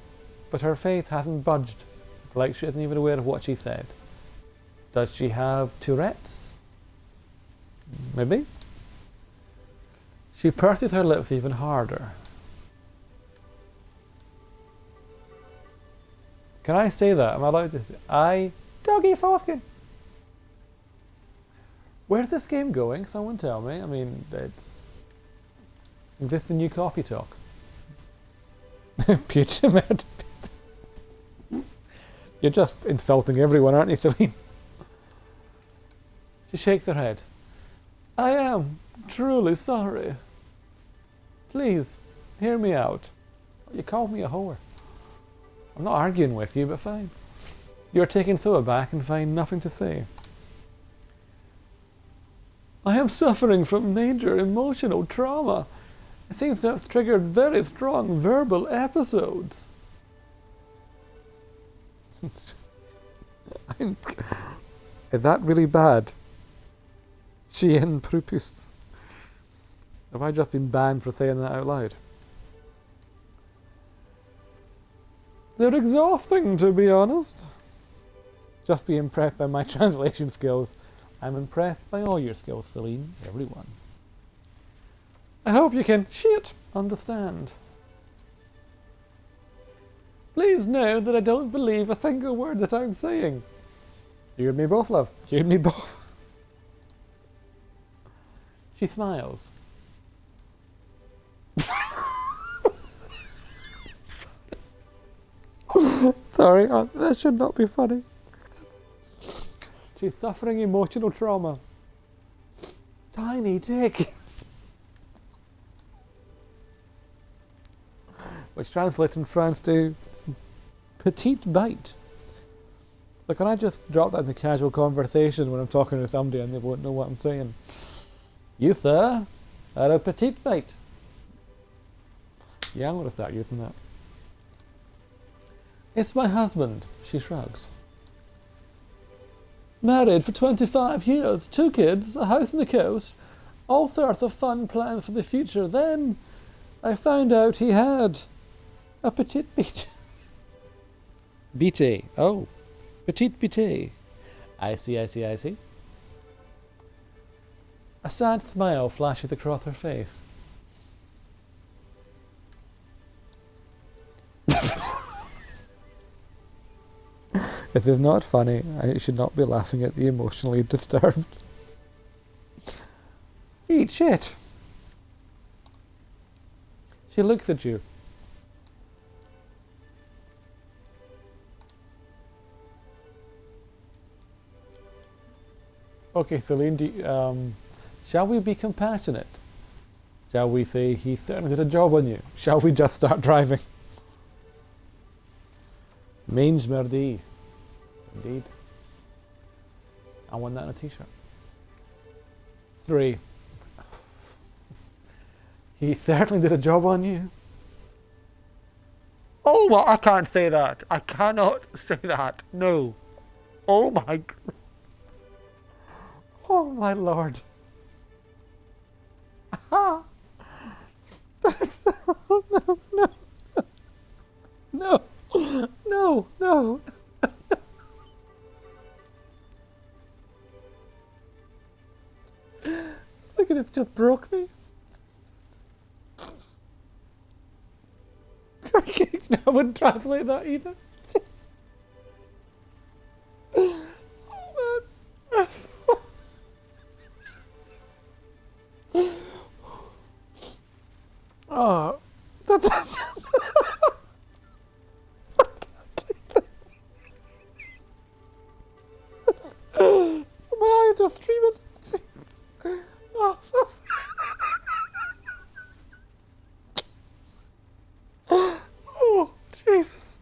but her face hasn't budged. It's like she isn't even aware of what she said. Does she have Tourette's? maybe? She pursed her lips even harder. Can I say that? Am I allowed to? Doggy Foskin! Where's this game going? Someone tell me. I mean, it's... Is this the new coffee talk? Pizza man. You're just insulting everyone, aren't you, Celine? She shakes her head. I am truly sorry. Please, hear me out. You called me a whore. I'm not arguing with you, but fine. You're taken so aback and find nothing to say. I am suffering from major emotional trauma. It seems to have triggered very strong verbal episodes. Is that really bad? Chien Prupus. Have I just been banned for saying that out loud? They're exhausting, to be honest. Just be impressed by my translation skills. I'm impressed by all your skills, Celine. Everyone. I hope you can, understand. Please know that I don't believe a single word that I'm saying. You and me both, love. You and me both. She smiles. Sorry, that should not be funny. She's suffering emotional trauma. Tiny dick. Which translates in France to petite bite. So can I just drop that into casual conversation when I'm talking to somebody and they won't know what I'm saying? You, sir, are a petite bite. Yeah, I'm going to start using that. It's my husband, she shrugs. Married for 25 years, 2 kids, a house on the coast, all sorts of fun plans for the future. Then I found out he had a petite bite. Bite. Oh, petite bite. I see. A sad smile flashes across her face. This is not funny. I should not be laughing at the emotionally disturbed. Eat shit. She looks at you. Okay, Celine, shall we be compassionate? Shall we say he certainly did a job on you? Shall we just start driving? Mange merdi. Indeed. I want that in a t-shirt. 3. He certainly did a job on you. Oh, well, I can't say that. I cannot say that. No. Oh my God. Oh my Lord. No. Look at it, just broke me. I wouldn't translate that either. Oh man. Oh, that's my eyes are streaming. Oh. Oh, Jesus.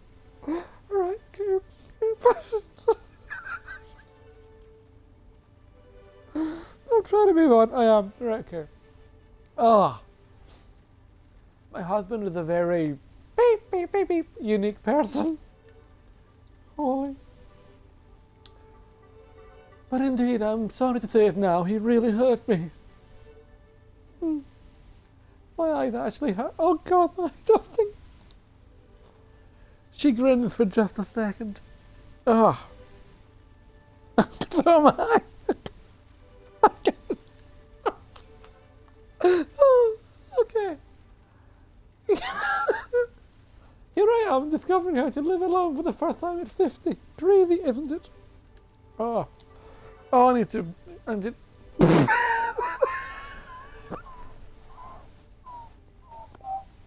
Alright, I'm trying to move on. I am. Right, okay. Oh. My husband is a very beep, unique person. Holy. But indeed, I'm sorry to say it now, he really hurt me. My eyes actually hurt. Oh God, I just think... She grins for just a second. Ah. So am I. Here I am, discovering how to live alone for the first time at 50. Dreamy, isn't it? Oh, I need to.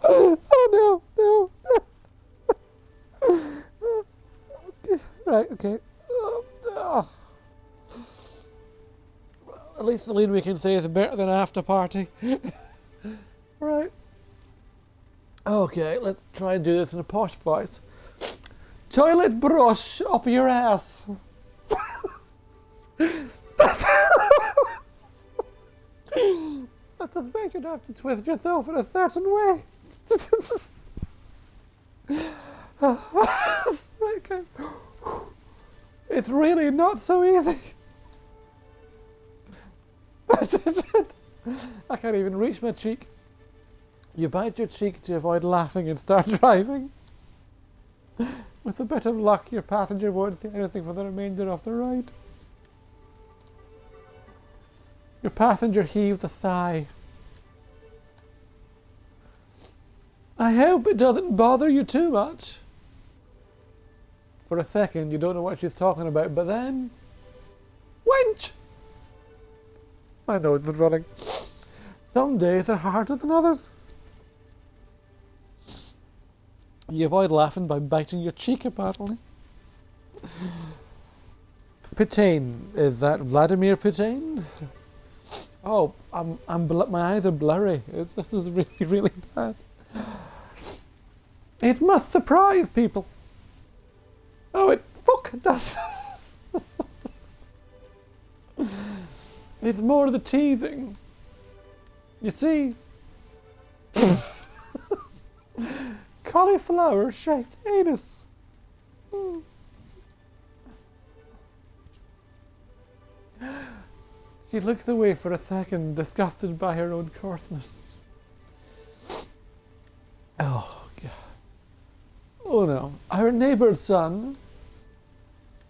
Oh no. Right, okay. At least Celine we can say is better than after party. Right. Okay, let's try and do this in a posh voice. Toilet brush up your ass. That does make you have to twist yourself in a certain way. Okay. It's really not so easy. I can't even reach my cheek. You bite your cheek to avoid laughing and start driving. With a bit of luck, your passenger won't see anything for the remainder of the ride. Your passenger heaves a sigh. I hope it doesn't bother you too much. For a second, you don't know what she's talking about, but then... Wench! My nose is running. Some days are harder than others. You avoid laughing by biting your cheek, apparently. Putain. Is that Vladimir Putain? Oh, my eyes are blurry. This is really, really bad. It must surprise people. Oh, it fuck does. It's more the teasing. You see, cauliflower-shaped anus. She looks away for a second, disgusted by her own coarseness. Oh, God. Oh, no. Our neighbour's son.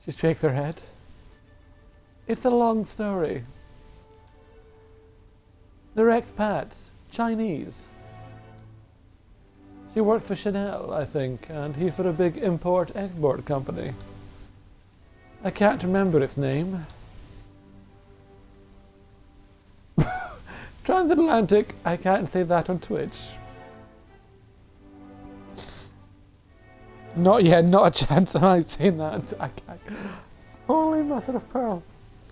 She shakes her head. It's a long story. They're expats, Chinese. She works for Xennial, I think, and he's for a big import-export company. I can't remember its name. Transatlantic, I can't say that on Twitch. Not yet, not a chance am I saying that. I can't. Holy mother of pearl.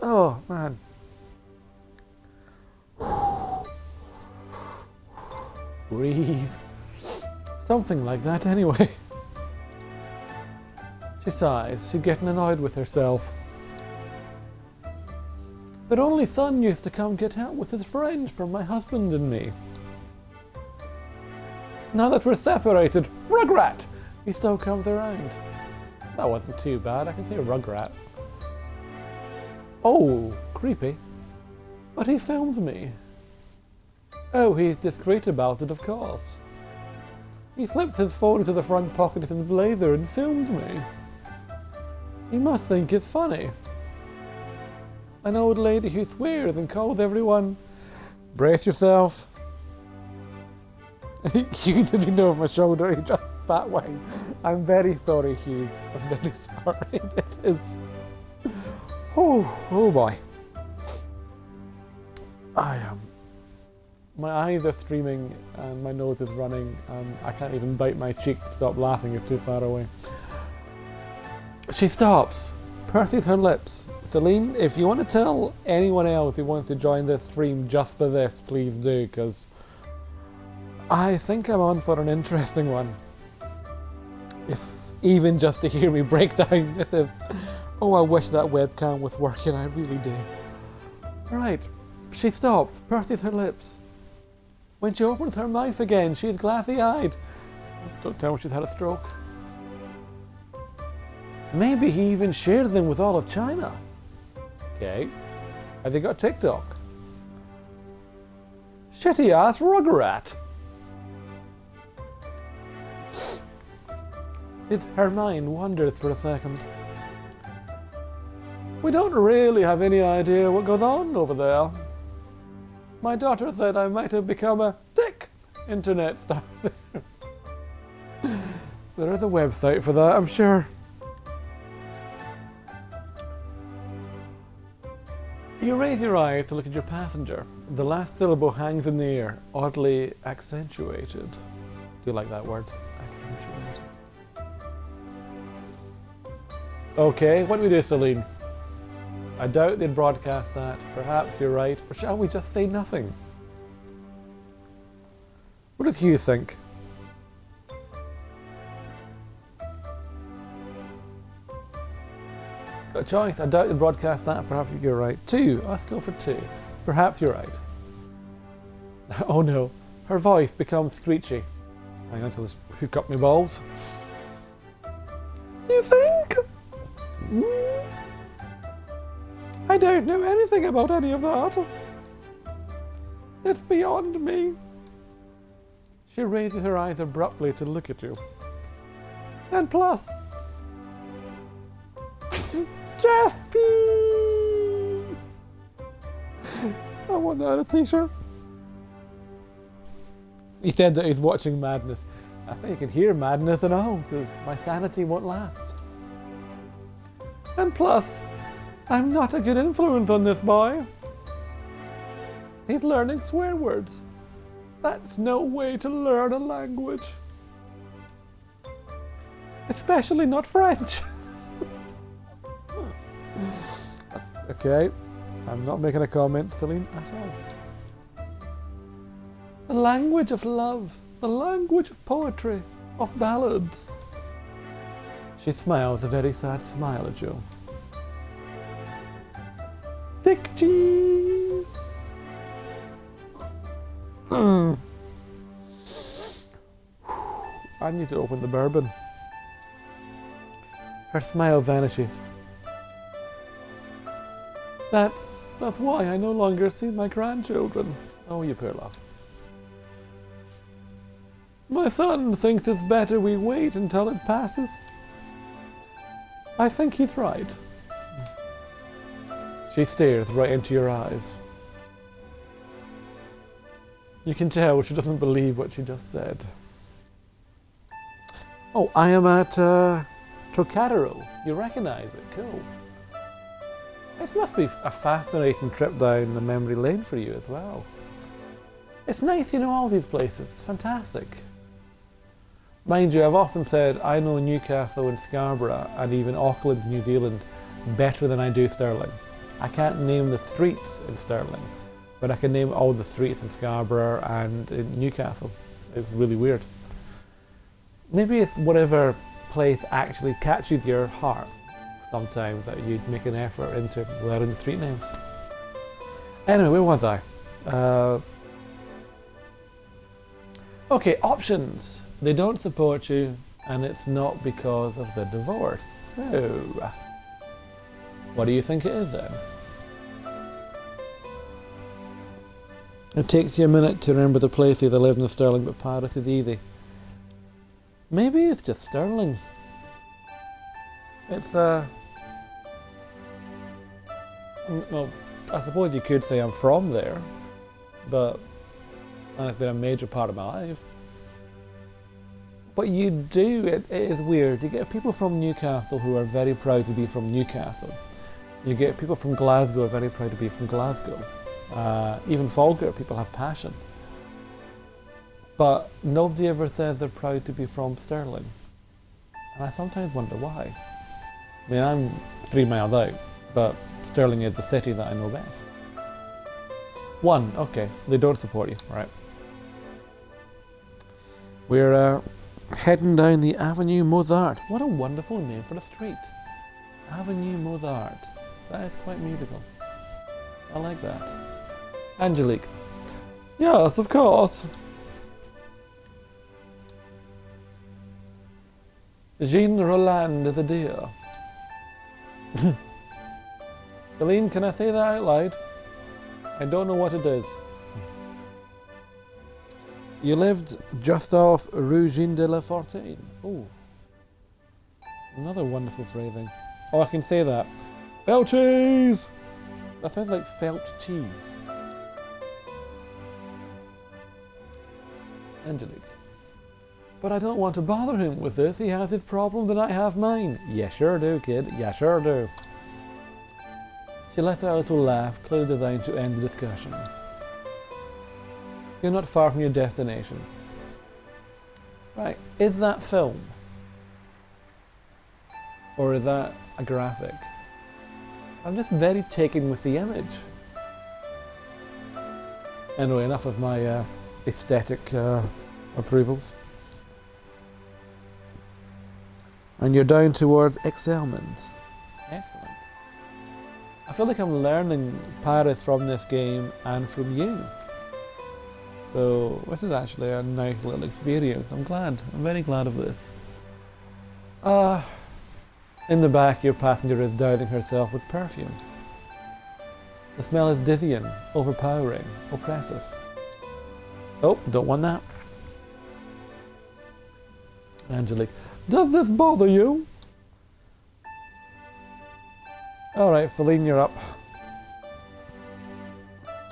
Oh, man. Breathe. Something like that, anyway. She sighs. She's getting annoyed with herself. Their only son used to come get help with his friends from my husband and me. Now that we're separated, Rugrat! He still comes around. That wasn't too bad. I can say Rugrat. Oh, creepy. But he films me. Oh, he's discreet about it, of course. He slips his phone into the front pocket of his blazer and films me. He must think it's funny. An old lady who swears and calls everyone, brace yourself. Hughes leaned over my shoulder, he just that way. I'm very sorry, Hughes. I'm very sorry. It is. Oh boy. I am. My eyes are streaming and my nose is running and I can't even bite my cheek to stop laughing, it's too far away. She stops, purses her lips. Celine, if you want to tell anyone else who wants to join this stream just for this, please do, because I think I'm on for an interesting one. If even just to hear me break down this is... Oh, I wish that webcam was working, I really do. Right, she stops, purses her lips. When she opens her mouth again, she's glassy-eyed. Don't tell me she's had a stroke. Maybe he even shares them with all of China. Okay. Have they got TikTok? Shitty ass Rugrat. Her mind wanders for a second. We don't really have any idea what goes on over there. My daughter said I might have become a dick internet stuff. There is a website for that, I'm sure. You raise your eyes to look at your passenger. The last syllable hangs in the air, oddly accentuated. Do you like that word? Accentuated. Okay, what do we do, Celine? I doubt they'd broadcast that. Perhaps you're right. Or shall we just say nothing? What does Hugh think? Got a choice. I doubt they'd broadcast that. Perhaps you're right. 2. Let's go for 2. Perhaps you're right. Oh no. Her voice becomes screechy. Hang on till I hook up my balls. You think? I don't know anything about any of that. It's beyond me. She raises her eyes abruptly to look at you. And plus... Jeff P! I want that on a t-shirt. He said that he's watching Madness. I think you can hear Madness and all, because my sanity won't last. And plus, I'm not a good influence on this boy. He's learning swear words. That's no way to learn a language. Especially not French. Okay, I'm not making a comment, Celine, at all. The language of love, the language of poetry, of ballads. She smiles a very sad smile at you. Dick cheese! I need to open the bourbon. Her smile vanishes. That's why I no longer see my grandchildren. Oh, you poor love. My son thinks it's better we wait until it passes. I think he's right. She stares right into your eyes. You can tell she doesn't believe what she just said. Oh, I am at Trocadero. You recognize it, cool. It must be a fascinating trip down the memory lane for you as well. It's nice you know all these places, it's fantastic. Mind you, I've often said I know Newcastle and Scarborough and even Auckland, New Zealand better than I do Stirling. I can't name the streets in Stirling, but I can name all the streets in Scarborough and in Newcastle. It's really weird. Maybe it's whatever place actually catches your heart sometimes that you'd make an effort into learning the street names. Anyway, where was I? Okay, options. They don't support you, and it's not because of the divorce. So, what do you think it is then? It takes you a minute to remember the places I live in Stirling, but Paris is easy. Maybe it's just Stirling. It's well, I suppose you could say I'm from there, but and it's been a major part of my life. But you do, it is weird. You get people from Newcastle who are very proud to be from Newcastle. You get people from Glasgow who are very proud to be from Glasgow. Even Falkirk, people have passion. But nobody ever says they're proud to be from Stirling. And I sometimes wonder why. I mean, I'm 3 miles out, but Stirling is the city that I know best. 1, okay, they don't support you, right. We're heading down the Avenue Mozart. What a wonderful name for a street. Avenue Mozart. That is quite musical. I like that. Angelique. Yes, of course. Jean Roland is a dear. Celine, can I say that out loud? I don't know what it is. You lived just off Rue Jean de la Fontaine. Oh, another wonderful phrasing. Oh, I can say that. Felt cheese! That sounds like felt cheese. Angelique. But I don't want to bother him with this. He has his problems and I have mine. You sure do, kid. You sure do. She let out a little laugh, clearly designed to end the discussion. You're not far from your destination. Right, is that film? Or is that a graphic? I'm just very taken with the image. Anyway, enough of my aesthetic approvals. And you're down towards excelments. Excellent. I feel like I'm learning Paris from this game and from you. So this is actually a nice little experience. I'm glad. I'm very glad of this. In the back, your passenger is dousing herself with perfume. The smell is dizzying, overpowering, oppressive. Oh, don't want that. Angelique, does this bother you? Alright, Celine, you're up.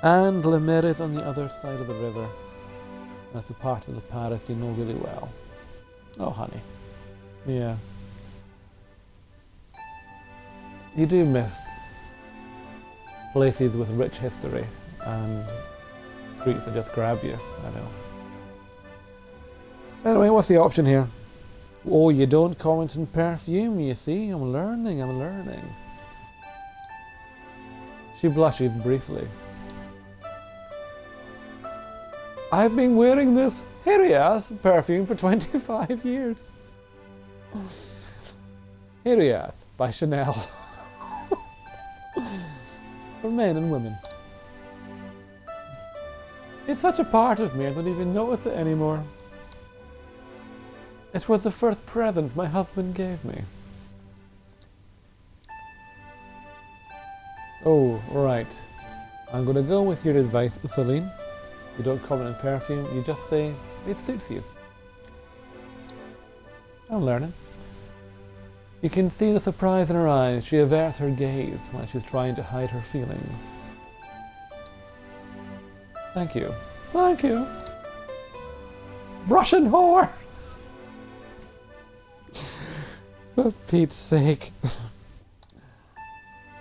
And Le Maire is on the other side of the river. That's a part of the Paris you know really well. Oh, honey. Yeah. You do miss places with rich history and streets that just grab you, I know. Anyway, what's the option here? Oh, you don't comment on perfume, you see? I'm learning. She blushes briefly. I've been wearing this Herias perfume for 25 years. Herias by Chanel. For men and women. It's such a part of me I don't even notice it anymore. It was the first present my husband gave me. Oh, right. I'm gonna go with your advice, Celine. You don't comment on perfume, you just say it suits you. I'm learning. You can see the surprise in her eyes. She averts her gaze while she's trying to hide her feelings. Thank you. Thank you. Russian whore! For Pete's sake.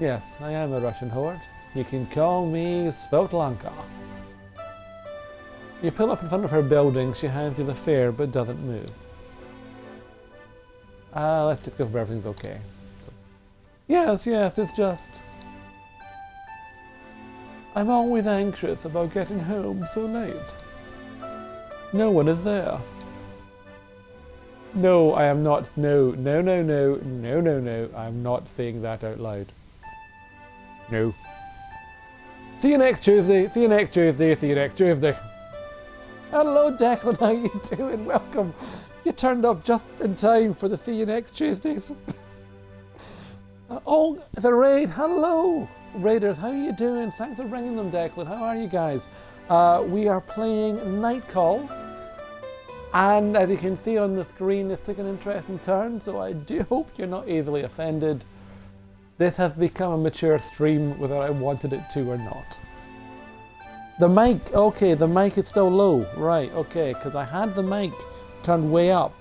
Yes, I am a Russian whore. You can call me Svetlanka. You pull up in front of her building, she hands you the fare but doesn't move. Let's just go for everything's okay. Yes, it's just... I'm always anxious about getting home so late. No one is there. No, I am not. No. I'm not saying that out loud. No. See you next Tuesday. Hello, Declan. How you doing? Welcome. You turned up just in time for the See You Next Tuesdays. Oh, it's a raid. Hello, raiders. How are you doing? Thanks for bringing them, Declan. How are you guys? We are playing Night Call. And as you can see on the screen, it's taken an interesting turn, so I do hope you're not easily offended. This has become a mature stream whether I wanted it to or not. The mic, okay, the mic is still low. Right, okay, because I had the mic turned way up.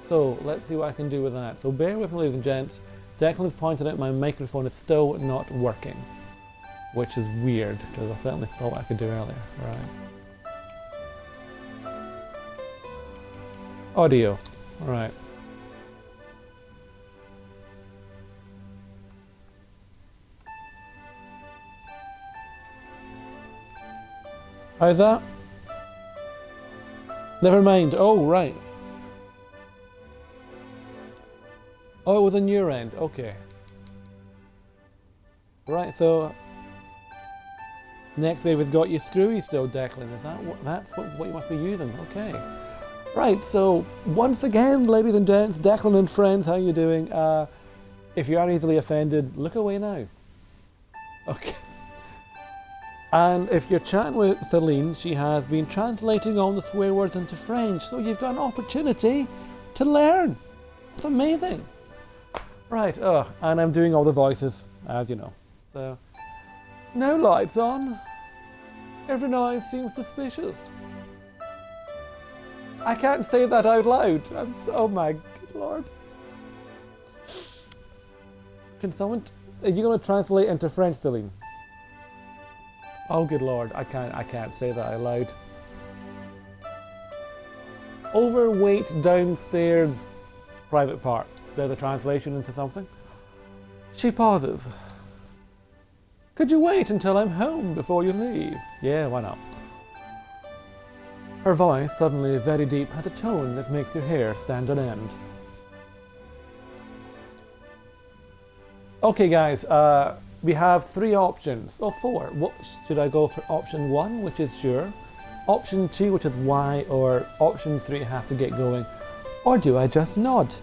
So let's see what I can do with that. So bear with me, ladies and gents. Declan's pointed out my microphone is still not working, which is weird because I certainly thought I could do earlier. Right. Audio. Right. How's that? Never mind. Oh, right. Oh, it was on your end. Okay. Right, so next we've got you screwy still, Declan. Is that that's what you must be using? Okay. Right, so once again, ladies and gents, Declan and friends, how you doing? If you are easily offended, look away now. Okay. And if you're chatting with Celine, she has been translating all the swear words into French, so you've got an opportunity to learn. It's amazing. Right, and I'm doing all the voices, as you know. So, no lights on. Every noise seems suspicious. I can't say that out loud. Oh my good lord. Can someone... Are you going to translate into French, Celine? Oh good lord, I can't say that out loud. Overweight downstairs private part. There's a translation into something. She pauses. Could you wait until I'm home before you leave? Yeah, why not? Her voice, suddenly very deep, has a tone that makes your hair stand on end. Okay guys, we have 3 options. Oh, 4. What, should I go for option 1, which is sure? Option 2, which is why? Or option 3, have to get going? Or do I just nod?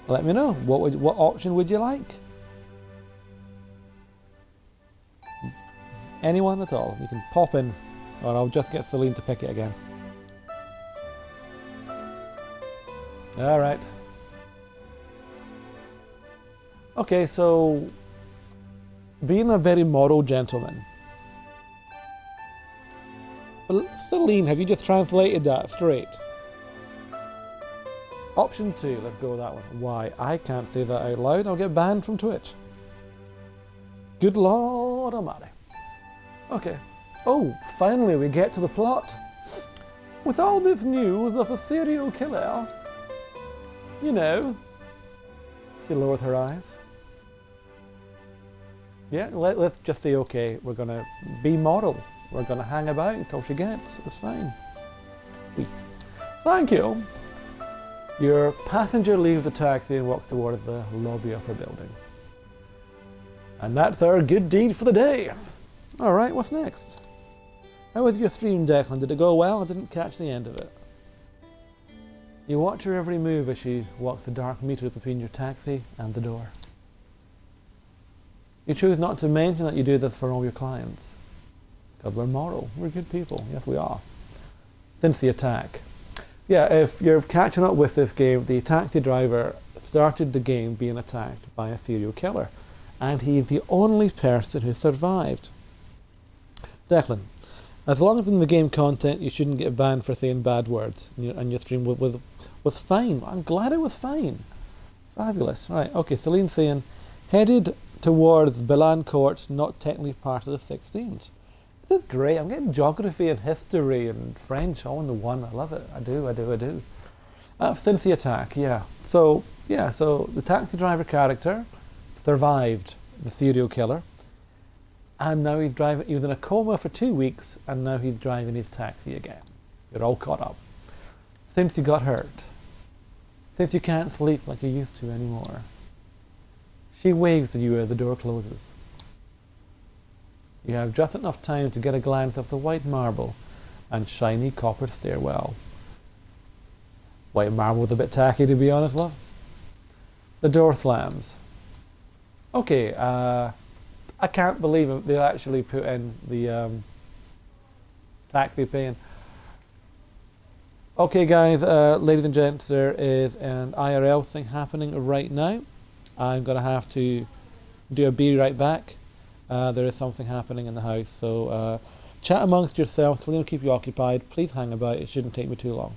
Let me know. What option would you like? Anyone at all? You can pop in, or I'll just get Celine to pick it again. All right. Okay, so being a very moral gentleman. Well, Celine, have you just translated that straight? Option 2, let's go with that one. Why? I can't say that out loud. I'll get banned from Twitch. Good Lord Almighty. Okay. Oh, finally we get to the plot. With all this news of a serial killer, you know. She lowers her eyes. Yeah, let's just say, okay, we're going to be moral. We're going to hang about until she gets. It's fine. Thank you. Your passenger leaves the taxi and walks towards the lobby of her building. And that's our good deed for the day. Alright, what's next? How was your stream, Declan? Did it go well? I didn't catch the end of it. You watch her every move as she walks the dark meters between your taxi and the door. You choose not to mention that you do this for all your clients. Because we're moral. We're good people. Yes, we are. Since the attack. Yeah, if you're catching up with this game, the taxi driver started the game being attacked by a serial killer. And he's the only person who survived. Declan, as long as in the game content you shouldn't get banned for saying bad words, and your stream was fine. I'm glad it was fine. Fabulous. Right, okay, Celine's saying, headed towards Belancourt, not technically part of the 16th. This is great. I'm getting geography and history and French all in the one. I love it. I do. Since the attack, yeah. So the taxi driver character survived the serial killer. And now he's driving, he was in a coma for 2 weeks, and now he's driving his taxi again. You're all caught up. Since you got hurt. Since you can't sleep like you used to anymore. She waves at you as the door closes. You have just enough time to get a glance of the white marble and shiny copper stairwell. White marble was a bit tacky, to be honest, love. The door slams. Okay, I can't believe it. They actually put in the taxi paying. Okay guys, ladies and gents, there is an IRL thing happening right now. I'm going to have to do a be right back. There is something happening in the house, so chat amongst yourselves. Celine will keep you occupied. Please hang about. It shouldn't take me too long.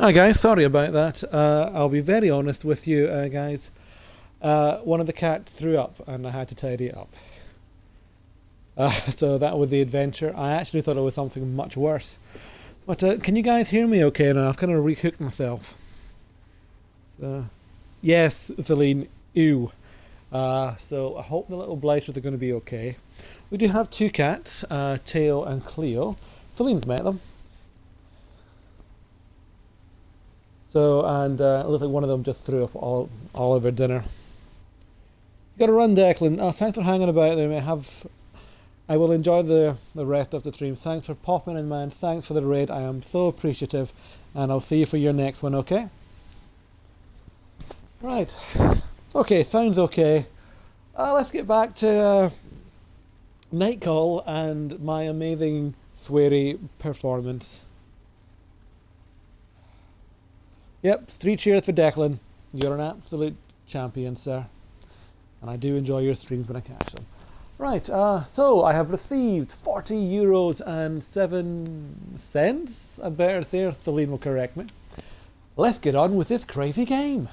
Hi guys, sorry about that. I'll be very honest with you guys. One of the cats threw up and I had to tidy it up. So that was the adventure. I actually thought it was something much worse. But can you guys hear me okay now? I've kind of recooked myself. Yes, Celine, ew. So I hope the little blighters are going to be okay. We do have two cats, Tail and Cleo. Celine's met them. So, and it looks like one of them just threw up all over dinner. You gotta run, Declan. Thanks for hanging about there. I will enjoy the rest of the stream. Thanks for popping in, man. Thanks for the raid. I am so appreciative. And I'll see you for your next one, okay? Right. Okay, sounds okay. Let's get back to Nightcall and my amazing sweary performance. Yep, 3 cheers for Declan. You're an absolute champion, sir. And I do enjoy your streams when I catch them. Right, so I have received 40 euros and 7 cents. I'd better say, Celine will correct me. Let's get on with this crazy game.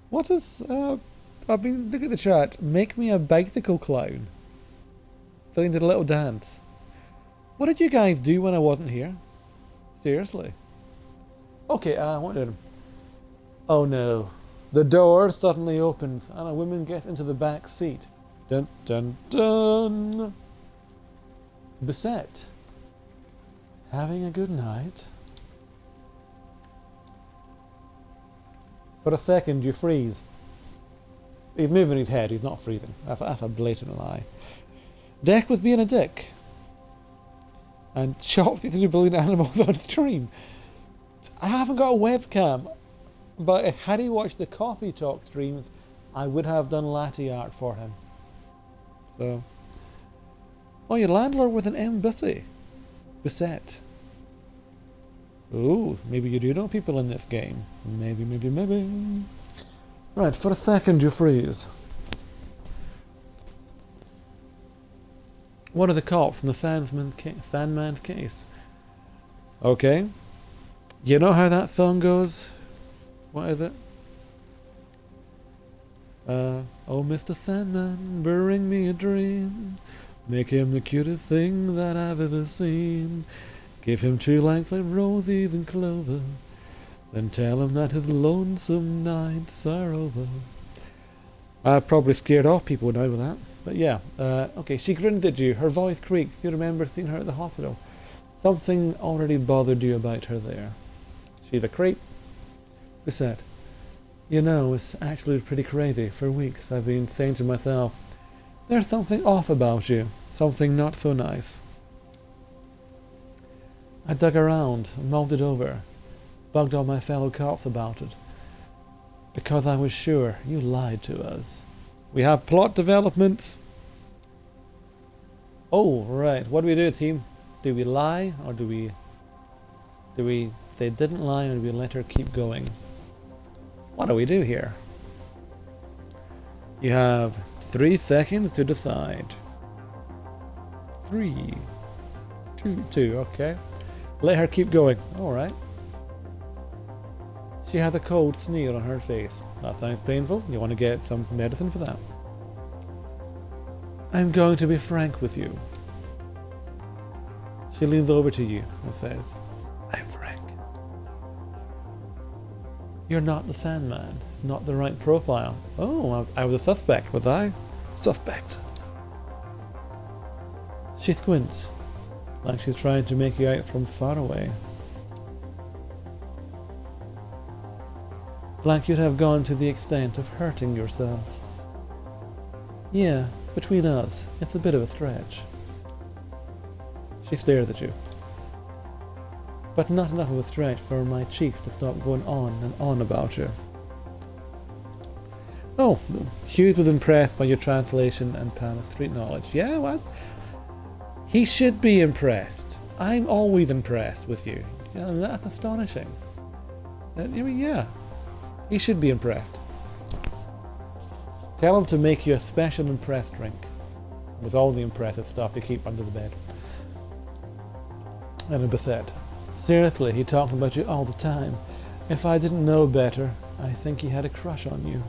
What is, I've been, look at the chat. Make me a bicycle clown. Celine did a little dance. What did you guys do when I wasn't here? Seriously. Okay, what did... Oh no. The door suddenly opens and a woman gets into the back seat. Dun dun dun. Beset. Having a good night. For a second you freeze. He's moving his head, he's not freezing. That's a blatant lie. Deck was being a dick. And chopped into 2 billion animals on stream. I haven't got a webcam, but had he watched the Coffee Talk streams, I would have done latte art for him. So, oh, your landlord with an embassy. Beset. Ooh, maybe you do know people in this game. Maybe. Right, for a second you freeze. What are the cops in the Sandman's case? Okay. You know how that song goes? What is it? Oh, Mr. Sandman, bring me a dream. Make him the cutest thing that I've ever seen. Give him 2 lengths like roses and clover. Then tell him that his lonesome nights are over. I've probably scared off people now with that. But yeah, okay, she grinned at you. Her voice creaks. You remember seeing her at the hospital. Something already bothered you about her there. She's a creep. Who said? You know, it's actually pretty crazy. For weeks I've been saying to myself, there's something off about you. Something not so nice. I dug around, mulled it over, bugged all my fellow cops about it. Because I was sure you lied to us. We have plot developments. Oh, right. What do we do, team? Do we lie, or do we if they didn't lie, or do we let her keep going? What do we do here? You have 3 seconds to decide. 3, 2, okay. Let her keep going. Alright. She has a cold sneer on her face. That sounds painful. You want to get some medicine for that. I'm going to be frank with you. She leans over to you and says, I'm frank. You're not the Sandman. Not the right profile. Oh, I was a suspect, was I? Suspect. She squints, like she's trying to make you out from far away. Like you'd have gone to the extent of hurting yourself. Yeah, between us, it's a bit of a stretch. She stares at you. But not enough of a stretch for my cheeks to stop going on and on about you. Oh, Hughes was impressed by your translation and Palace Street knowledge. Yeah, what? He should be impressed. I'm always impressed with you. Yeah, that's astonishing. Yeah. He should be impressed. Tell him to make you a special impressed drink with all the impressive stuff you keep under the bed. And Bissett. Seriously, he talked about you all the time. If I didn't know better, I think he had a crush on you.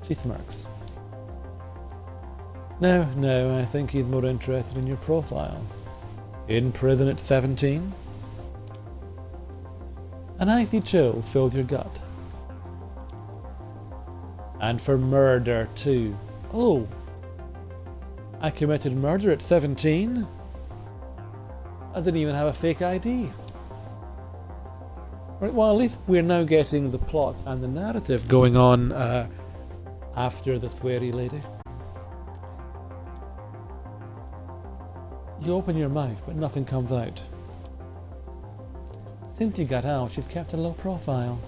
She smirks. No, I think he's more interested in your profile. In prison at 17? An icy chill filled your gut. And for murder, too. Oh! I committed murder at 17? I didn't even have a fake ID. Right, well, at least we're now getting the plot and the narrative going on after the sweary lady. You open your mouth, but nothing comes out. Since you got out, you've kept a low profile,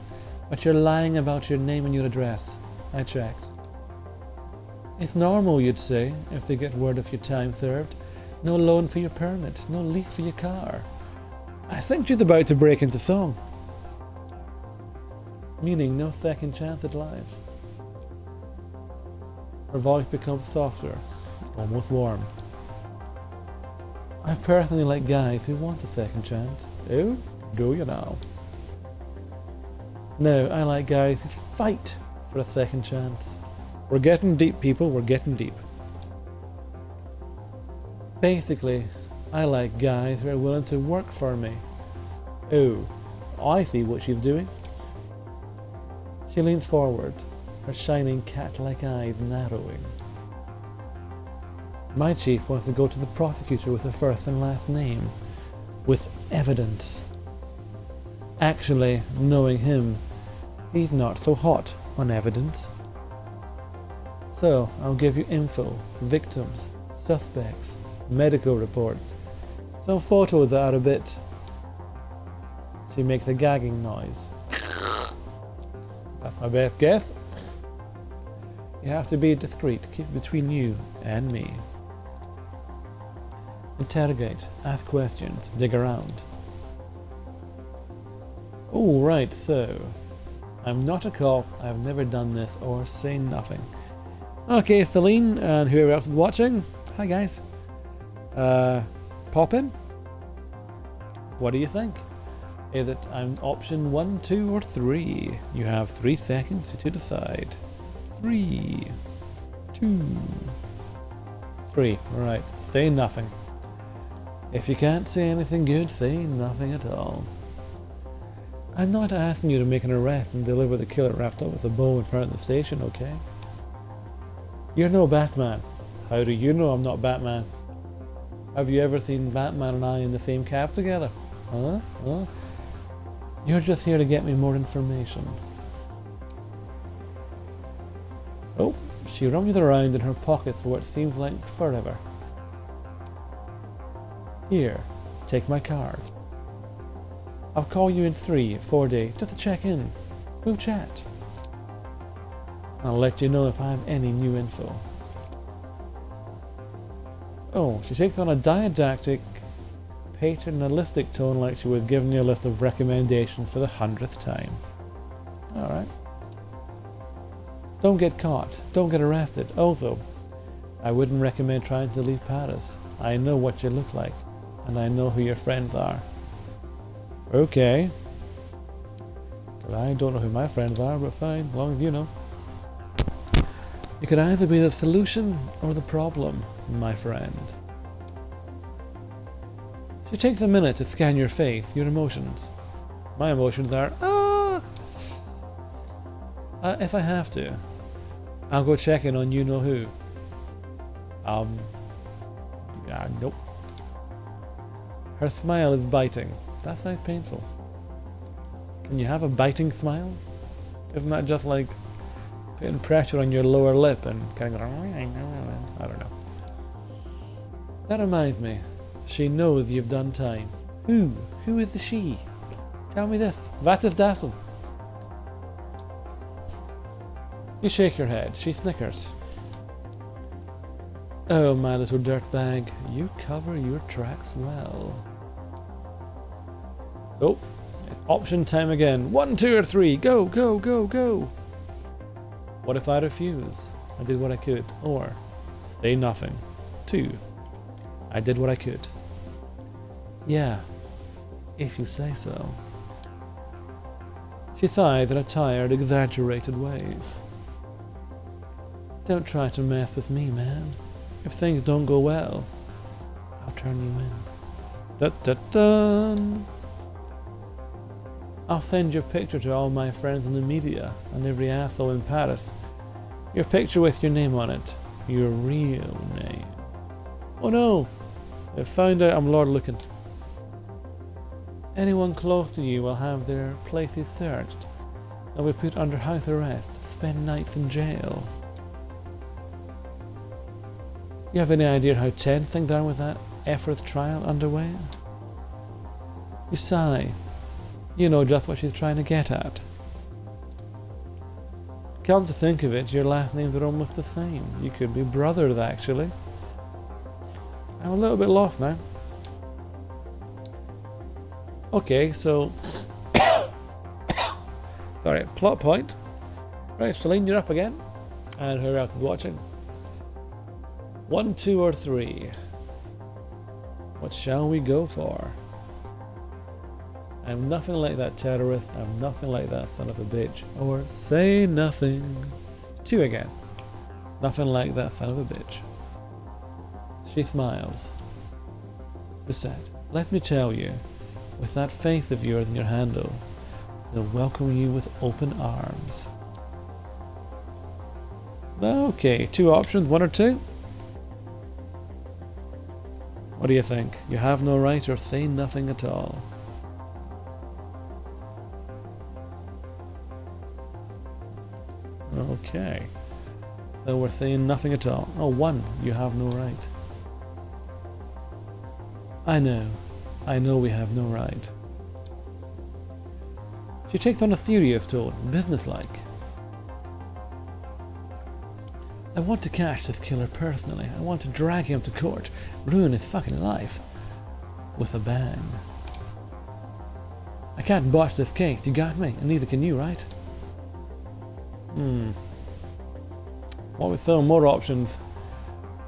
but you're lying about your name and your address. I checked. It's normal, you'd say, if they get word of your time served. No loan for your permit, no lease for your car. I think you're about to break into song. Meaning no second chance at life. Her voice becomes softer, almost warm. I personally like guys who want a second chance. Oh, do you now? No, I like guys who fight for a second chance. We're getting deep, people, we're getting deep. Basically, I like guys who are willing to work for me. Oh, I see what she's doing. She leans forward, her shining cat-like eyes narrowing. My chief wants to go to the prosecutor with a first and last name. With evidence. Actually, knowing him, he's not so hot on evidence. So, I'll give you info, victims, suspects, medical reports, some photos that are a bit... She makes a gagging noise. That's my best guess. You have to be discreet, keep it between you and me. Interrogate, ask questions, dig around. Oh, right, so... I'm not a cop, I've never done this, or say nothing. Okay, Celine, and whoever else is watching, hi guys. Pop in? What do you think? Is it option 1, 2, or 3? You have 3 seconds to decide. 3, 2, 3. Alright, say nothing. If you can't say anything good, say nothing at all. I'm not asking you to make an arrest and deliver the killer wrapped up with a bow in front of the station, okay? You're no Batman. How do you know I'm not Batman? Have you ever seen Batman and I in the same cab together? Huh? Huh? You're just here to get me more information. Oh, she rumbles around in her pockets for what seems like forever. Here, take my card. I'll call you in 3, 4 days just to check in. We'll chat. I'll let you know if I have any new info. Oh, she takes on a didactic, paternalistic tone like she was giving you a list of recommendations for the 100th time. Alright. Don't get caught. Don't get arrested. Also, I wouldn't recommend trying to leave Paris. I know what you look like, and I know who your friends are. Okay. I don't know who my friends are, but fine, as long as you know. You could either be the solution or the problem, my friend. She takes a minute to scan your face, your emotions. My emotions are, if I have to, I'll go check in on you-know-who. Nope. Her smile is biting. That sounds painful. Can you have a biting smile? Isn't that just like putting pressure on your lower lip and kind of going, I don't know. That reminds me. She knows you've done time. Who? Who is the she? Tell me this. Wat is das? You shake your head. She snickers. Oh, my little dirtbag. You cover your tracks well. Oh, option time again. 1, 2, or 3. Go, go, go, go. What if I refuse? I did what I could. Or, say nothing. 2. I did what I could. Yeah, if you say so. She sighed in a tired, exaggerated way. Don't try to mess with me, man. If things don't go well, I'll turn you in. Dun-dun-dun! I'll send your picture to all my friends in the media and every asshole in Paris. Your picture with your name on it. Your real name. Oh no! They found out I'm Lord Looking. Anyone close to you will have their places searched. They'll be put under house arrest, spend nights in jail. You have any idea how tense things are with that Efforth trial underway? You sigh. You know just what she's trying to get at. Come to think of it, your last names are almost the same. You could be brothers, actually. I'm a little bit lost now. Okay, so... Sorry, plot point. Right, Celine, you're up again. And who else is watching? 1, 2, or 3? What shall we go for? I'm nothing like that terrorist. I'm nothing like that son of a bitch. Or say nothing. 2 again. Nothing like that son of a bitch. She smiles. Bissette, let me tell you, with that face of yours in your handle, they'll welcome you with open arms. Okay, 2 options, 1 or 2? What do you think? You have no right or say nothing at all. Okay. So we're saying nothing at all. Oh, 1, you have no right. I know we have no right. She takes on a serious tone, businesslike. I want to catch this killer personally. I want to drag him to court, ruin his fucking life. With a bang. I can't botch this case, you got me, and neither can you, right? What with some more options?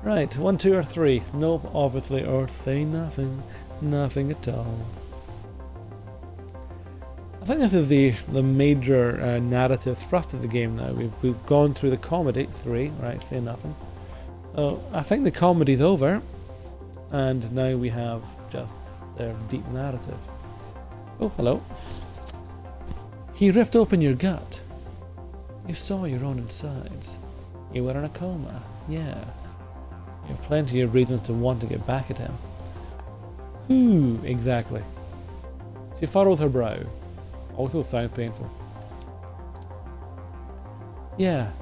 Right, 1, 2, or 3. Nope, obviously, or say nothing. Nothing at all. I think this is the major narrative thrust of the game now. We've gone through the comedy, 3, right, say nothing. I think the comedy's over, and now we have just their deep narrative. Oh, hello. He ripped open your gut. You saw your own insides. You were in a coma, yeah. You have plenty of reasons to want to get back at him. Who exactly? She furrowed her brow. Also sounds painful. Yeah,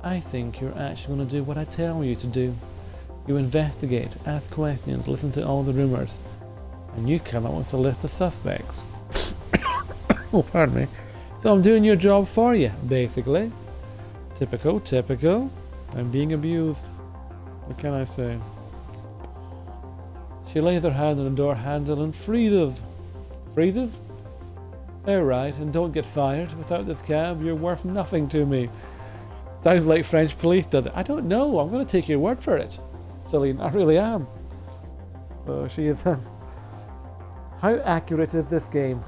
I think you're actually going to do what I tell you to do. You investigate, ask questions, listen to all the rumours, and you come up with a list of suspects. Oh, pardon me. So I'm doing your job for you, basically. Typical. I'm being abused. What can I say? She lays her hand on the door handle and freezes. Freezes? Alright, and don't get fired. Without this cab, you're worth nothing to me. Sounds like French police does it. I don't know. I'm going to take your word for it, Celine. I really am. So she is... How accurate is this game?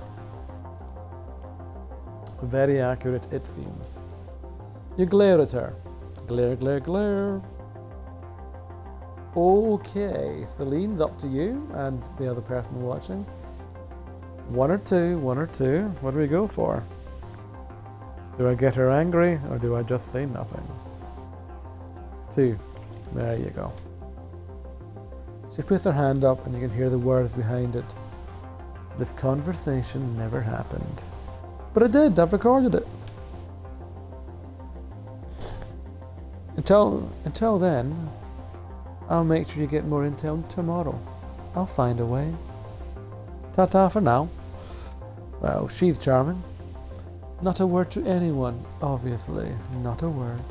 Very accurate, it seems. You glare at her. Glare. Okay, Celine's up to you and the other person watching. 1 or 2. What do we go for? Do I get her angry or do I just say nothing? 2. There you go. She puts her hand up and you can hear the words behind it. This conversation never happened. But it did, I've recorded it. Until then, I'll make sure you get more intel tomorrow. I'll find a way. Ta-ta for now. Well, she's charming. Not a word to anyone, obviously. Not a word.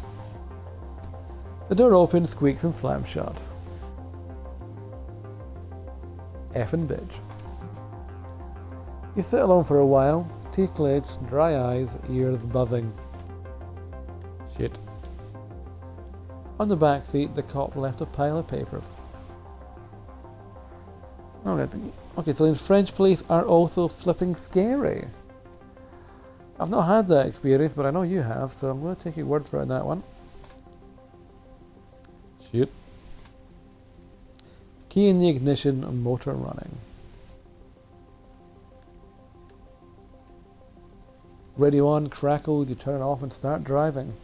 The door opens, squeaks, and slams shut. Effing bitch. You sit alone for a while, teeth clenched, dry eyes, ears buzzing. Shit. On the back seat, the cop left a pile of papers. Okay, so in French police are also flipping scary. I've not had that experience, but I know you have, so I'm going to take your word for it on that one. Shoot. Key in the ignition, motor running. Radio on, crackled, you turn it off and start driving.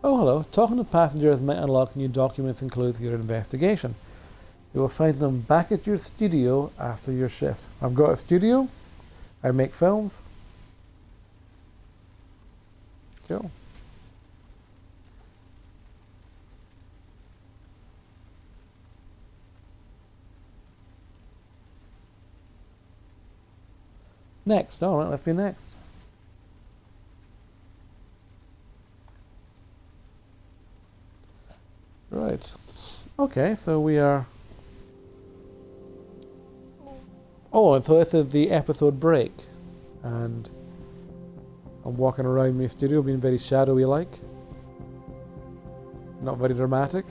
Oh, hello. Talking to passengers might unlock new documents included for your investigation. You will find them back at your studio after your shift. I've got a studio. I make films. Cool. Next. All right, let's be next. Right. Okay, so we are... Oh, and so this is the episode break. And I'm walking around my studio being very shadowy like. Not very dramatic.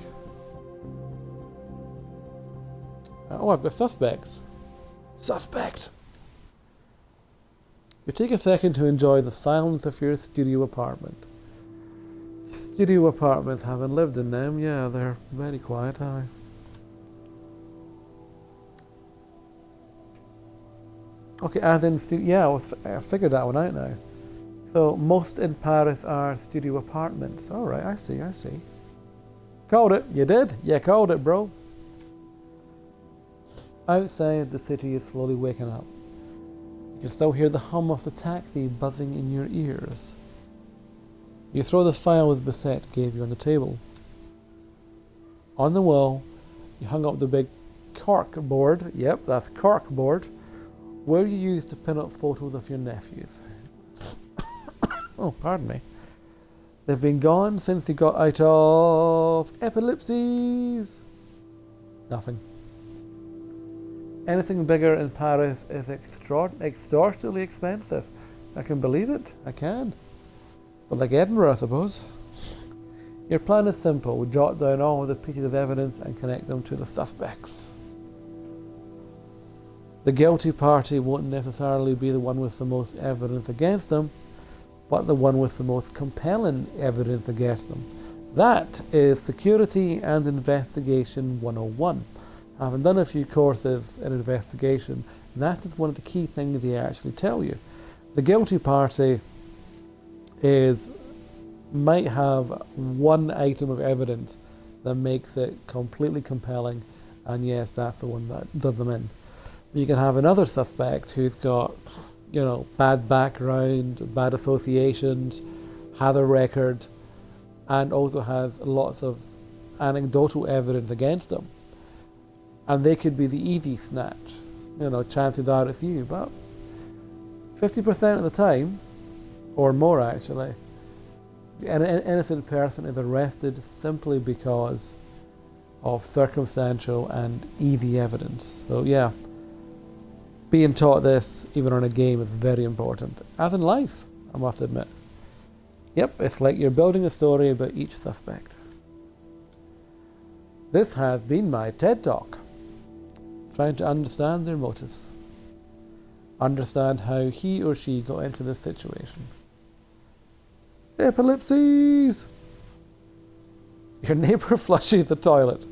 Oh, I've got suspects. Suspect! You take a second to enjoy the silence of your studio apartment. Studio apartments, having lived in them, yeah, they're very quiet, aren't they? Okay, as in studio, yeah, I figured that one out now. So most in Paris are studio apartments. All right, I see. Called it. You did? Yeah, called it, bro. Outside, the city is slowly waking up. You can still hear the hum of the taxi buzzing in your ears. You throw the file with Bissette gave you on the table. On the wall, you hung up the big cork board. Yep, that's cork board. Where you used to pin up photos of your nephews. Oh, pardon me. They've been gone since he got out of epilepsies. Nothing. Anything bigger in Paris is extortionately expensive. I can believe it. I can. But like Edinburgh, I suppose. Your plan is simple. Jot down all of the pieces of evidence and connect them to the suspects. The guilty party won't necessarily be the one with the most evidence against them, but the one with the most compelling evidence against them. That is Security and Investigation 101. Having done a few courses in investigation, that is one of the key things they actually tell you. The guilty party might have one item of evidence that makes it completely compelling, and yes, that's the one that does them in. You can have another suspect who's got, bad background, bad associations, has a record, and also has lots of anecdotal evidence against them. And they could be the easy snatch. Chances are it's you, but 50% of the time, or more actually, an innocent person is arrested simply because of circumstantial and easy evidence. So yeah, being taught this, even on a game, is very important. As in life, I must admit. Yep, it's like you're building a story about each suspect. This has been my TED Talk. Trying to understand their motives. Understand how he or she got into this situation. Epilepsies! Your neighbour flushes the toilet.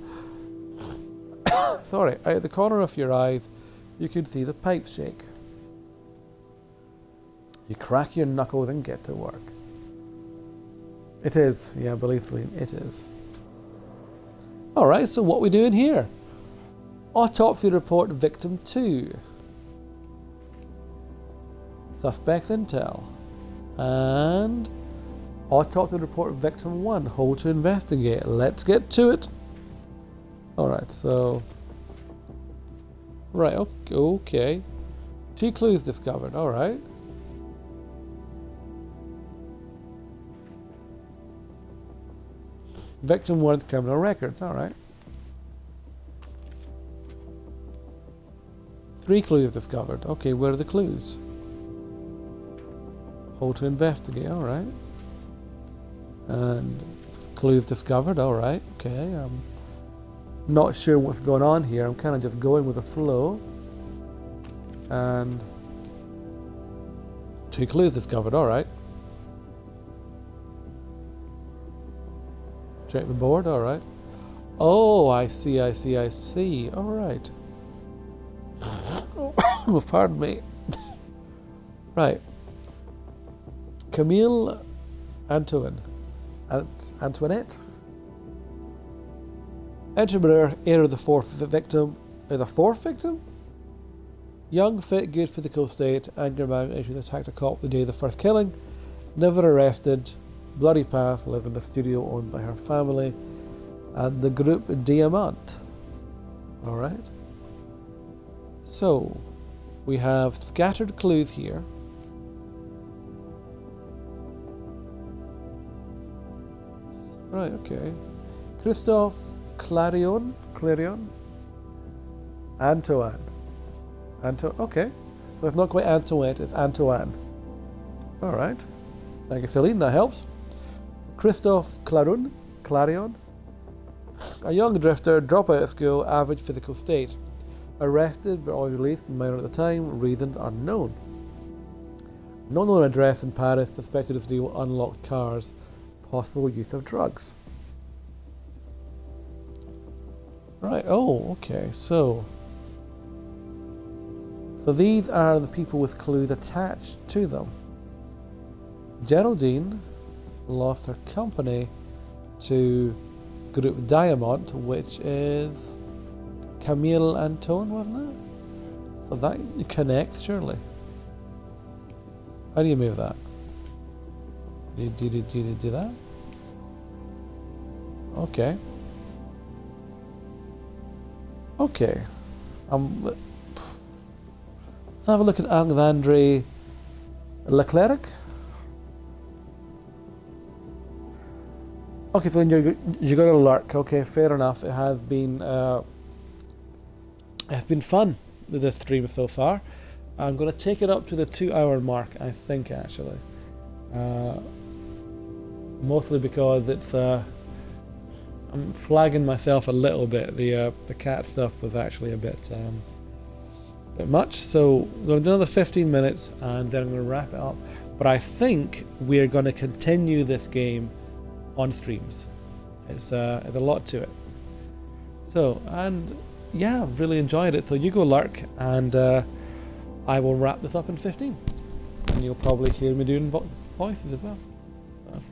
Sorry, out of the corner of your eyes, you can see the pipes shake. You crack your knuckles and get to work. It is, yeah, believe me, it is. Alright, so what are we doing here? Autopsy report victim 2. Suspects intel. And autopsy report victim 1. Hold to investigate. Let's get to it. Alright, so... Right, okay. 2 clues discovered, alright. Victim 1's criminal records, alright. 3 clues discovered. Okay, where are the clues? Hold to investigate, alright. And Clues discovered, alright, okay. I'm not sure what's going on here. I'm kind of just going with the flow. And 2 clues discovered, alright. Check the board, alright. Oh, I see. Alright. Oh, pardon me. Right. Camille Antoinette. Entrepreneur, heir of the 4th victim. The 4th victim? Young, fit, good physical state. Anger management issues, attacked a cop the day of the first killing. Never arrested. Bloody past. Lived in a studio owned by her family. And the group Diamant. Alright. So, we have scattered clues here. Right, okay. Christophe Clarion? Antoine. Okay. So it's not quite Antoinette, it's Antoine. Alright. Thank you, Celine, that helps. Christophe Clarion. A young drifter, drop out of school, average physical state. Arrested but always released, minor at the time, reasons unknown. No known address in Paris, suspected to steal unlocked cars. Possible use of drugs. Right, oh, okay, so these are the people with clues attached to them. Geraldine lost her company to Group Diamant, which is Camille Antoine, wasn't it? So that connects, surely. How do you move that? Do you do that? Okay. Okay. Let's have a look at Alexandre Leclerc. Okay, so you're going to lurk. Okay, fair enough. It has been fun, this stream so far. I'm going to take it up to the 2-hour mark, I think, actually. Mostly because it's I'm flagging myself a little bit. The cat stuff was actually a bit much. So we're going to do another 15 minutes and then I'm going to wrap it up. But I think we're going to continue this game on streams. It's a lot to it. So, and yeah, I've really enjoyed it. So you go lurk and I will wrap this up in 15. And you'll probably hear me doing voices as well.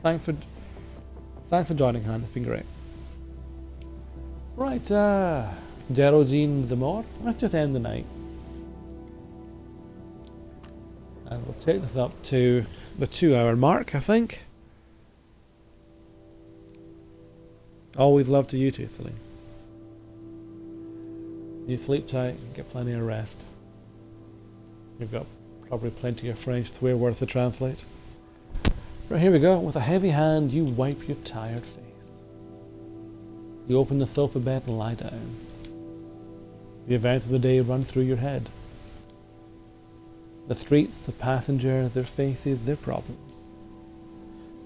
Thanks for joining, Han. It's been great. Right, Geraldine Zamor. Let's just end the night. And we'll take this up to the 2-hour mark, I think. Always love to you too, Celine. You sleep tight, get plenty of rest. You've got probably plenty of French swear words to translate. Right, here we go. With a heavy hand, you wipe your tired face. You open the sofa bed and lie down. The events of the day run through your head. The streets, the passengers, their faces, their problems.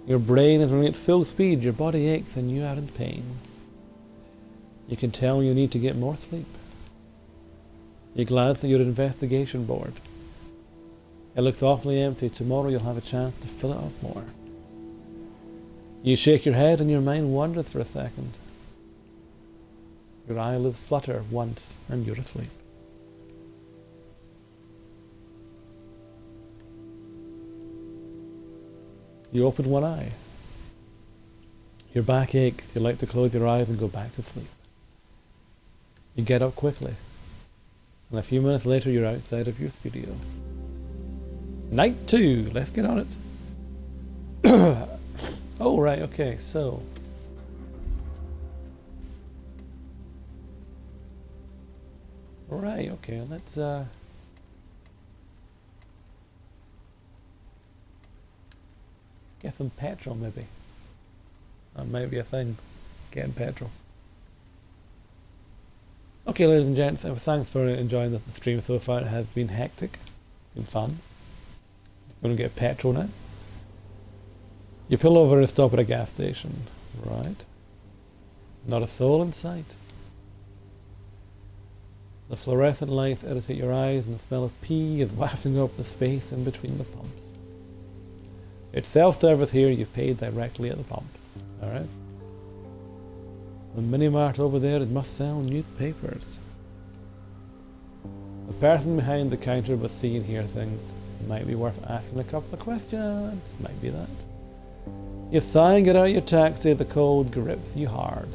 Your brain is running at full speed, your body aches and you are in pain. You can tell you need to get more sleep. You glance at your investigation board. It looks awfully empty. Tomorrow you'll have a chance to fill it up more. You shake your head and your mind wanders for a second. Your eyelids flutter once and you're asleep. You open one eye. Your back aches. You like to close your eyes and go back to sleep. You get up quickly. And a few minutes later you're outside of your studio. Night 2. Let's get on it. Oh, right, okay, so. Right, okay, let's get some petrol maybe. That might be a thing, getting petrol. Okay, ladies and gents, thanks for enjoying the stream so far. It has been hectic, been fun. Just going to get petrol now. You pull over and stop at a gas station. Right. Not a soul in sight. The fluorescent lights irritate your eyes and the smell of pee is wafting up the space in between the pumps. It's self-service here, you've paid directly at the pump. Alright. The mini-mart over there, it must sell newspapers. The person behind the counter must see and hear things. It might be worth asking a couple of questions. Might be that. You sigh and get out your taxi, the cold grips you hard.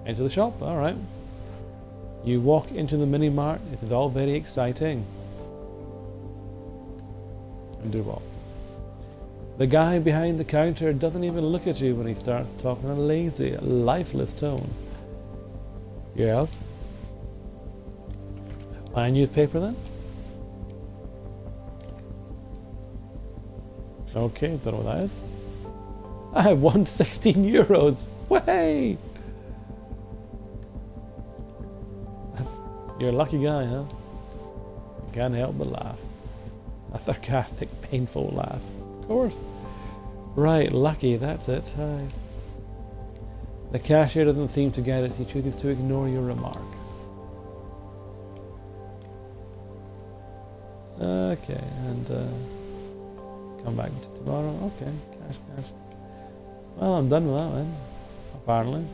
Enter the shop, alright. You walk into the mini-mart, it is all very exciting. And do what? The guy behind the counter doesn't even look at you when he starts talking in a lazy, lifeless tone. Yes? Buy a newspaper then? Okay, don't know what that is. I have won 16 euros! Way! You're a lucky guy, huh? You can't help but laugh. A sarcastic, painful laugh. Of course. Right, lucky, that's it. The cashier doesn't seem to get it. He chooses to ignore your remark. Okay, and come back tomorrow. Okay, cash. Well, I'm done with that then, apparently.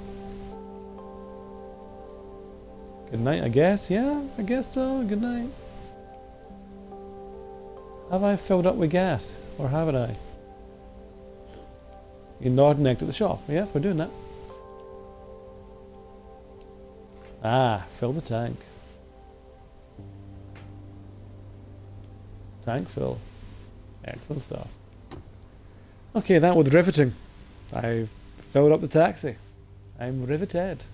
Good night, I guess. Yeah, I guess so. Good night. Have I filled up with gas? Or haven't I? You nod and exit the shop. Yeah, we're doing that. Ah, fill the tank. Tank fill. Excellent stuff. Okay, that was riveting. I filled up the taxi. I'm riveted.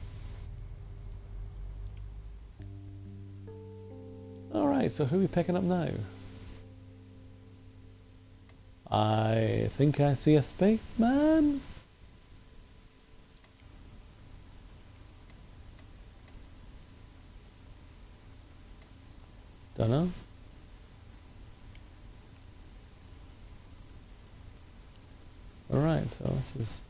Alright, so who are we picking up now? I think I see a spaceman. Dunno. Alright, so this is...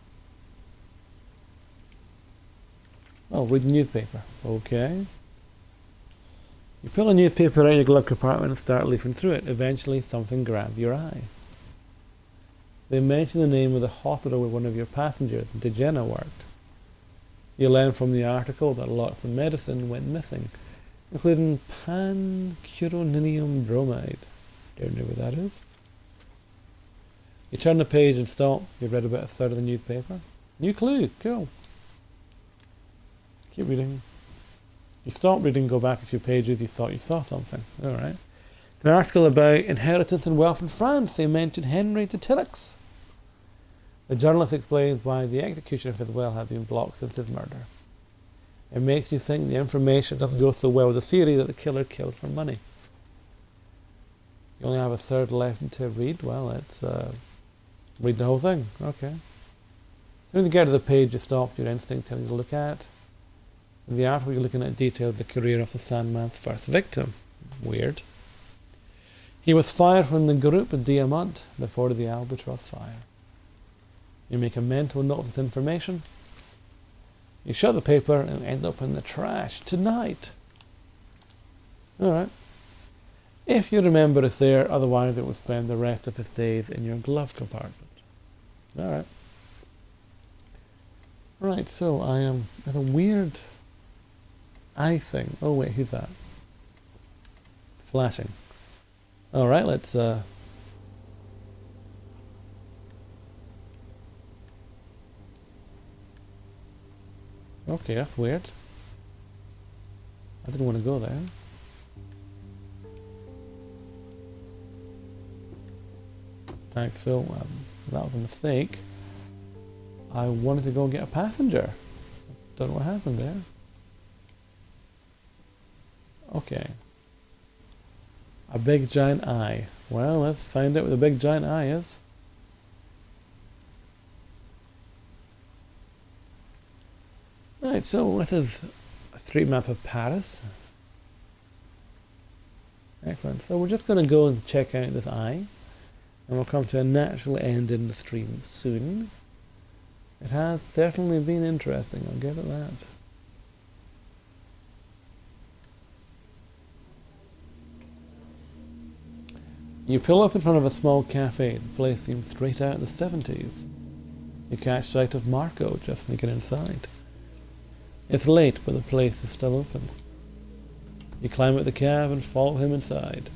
Oh, read the newspaper. Okay. You pull a newspaper out of your glove compartment and start leafing through it. Eventually, something grabs your eye. They mention the name of the hospital where one of your passengers, Xennial, worked. You learn from the article that lots of medicine went missing, including pancuronium bromide. Don't know what that is. You turn the page and stop. You've read about a third of the newspaper. New clue. Cool. Keep reading. You stop reading, go back a few pages, you thought you saw something. Alright. An article about inheritance and wealth in France. They mentioned Henry de Tillix. The journalist explains why the execution of his will had been blocked since his murder. It makes you think the information doesn't go so well with the theory that the killer killed for money. You only have a third left to read. Well, let's read the whole thing. Okay. As soon as you get to the page you stop, your instinct tells you to look at. In the article you're looking at details the career of the Sandman's first victim. Weird. He was fired from the group Diamant before the Albatross fire. You make a mental note of this information. You shut the paper and end up in the trash tonight. Alright. If you remember it's there, otherwise it will spend the rest of its days in your glove compartment. Alright. Right, so I am at a weird eye thing. Oh wait, who's that? Flashing. Alright, let's okay, that's weird. I didn't want to go there. Thanks, so that was a mistake. I wanted to go and get a passenger. Don't know what happened there. Okay. A big giant eye. Well, let's find out what the big giant eye is. Right, so this is a street map of Paris. Excellent. So we're just going to go and check out this eye. And we'll come to a natural end in the stream soon. It has certainly been interesting, I'll give it that. You pull up in front of a small cafe. The place seems straight out of the 70s. You catch sight of Marco just sneaking inside. It's late, but the place is still open. You climb out the cab and follow him inside.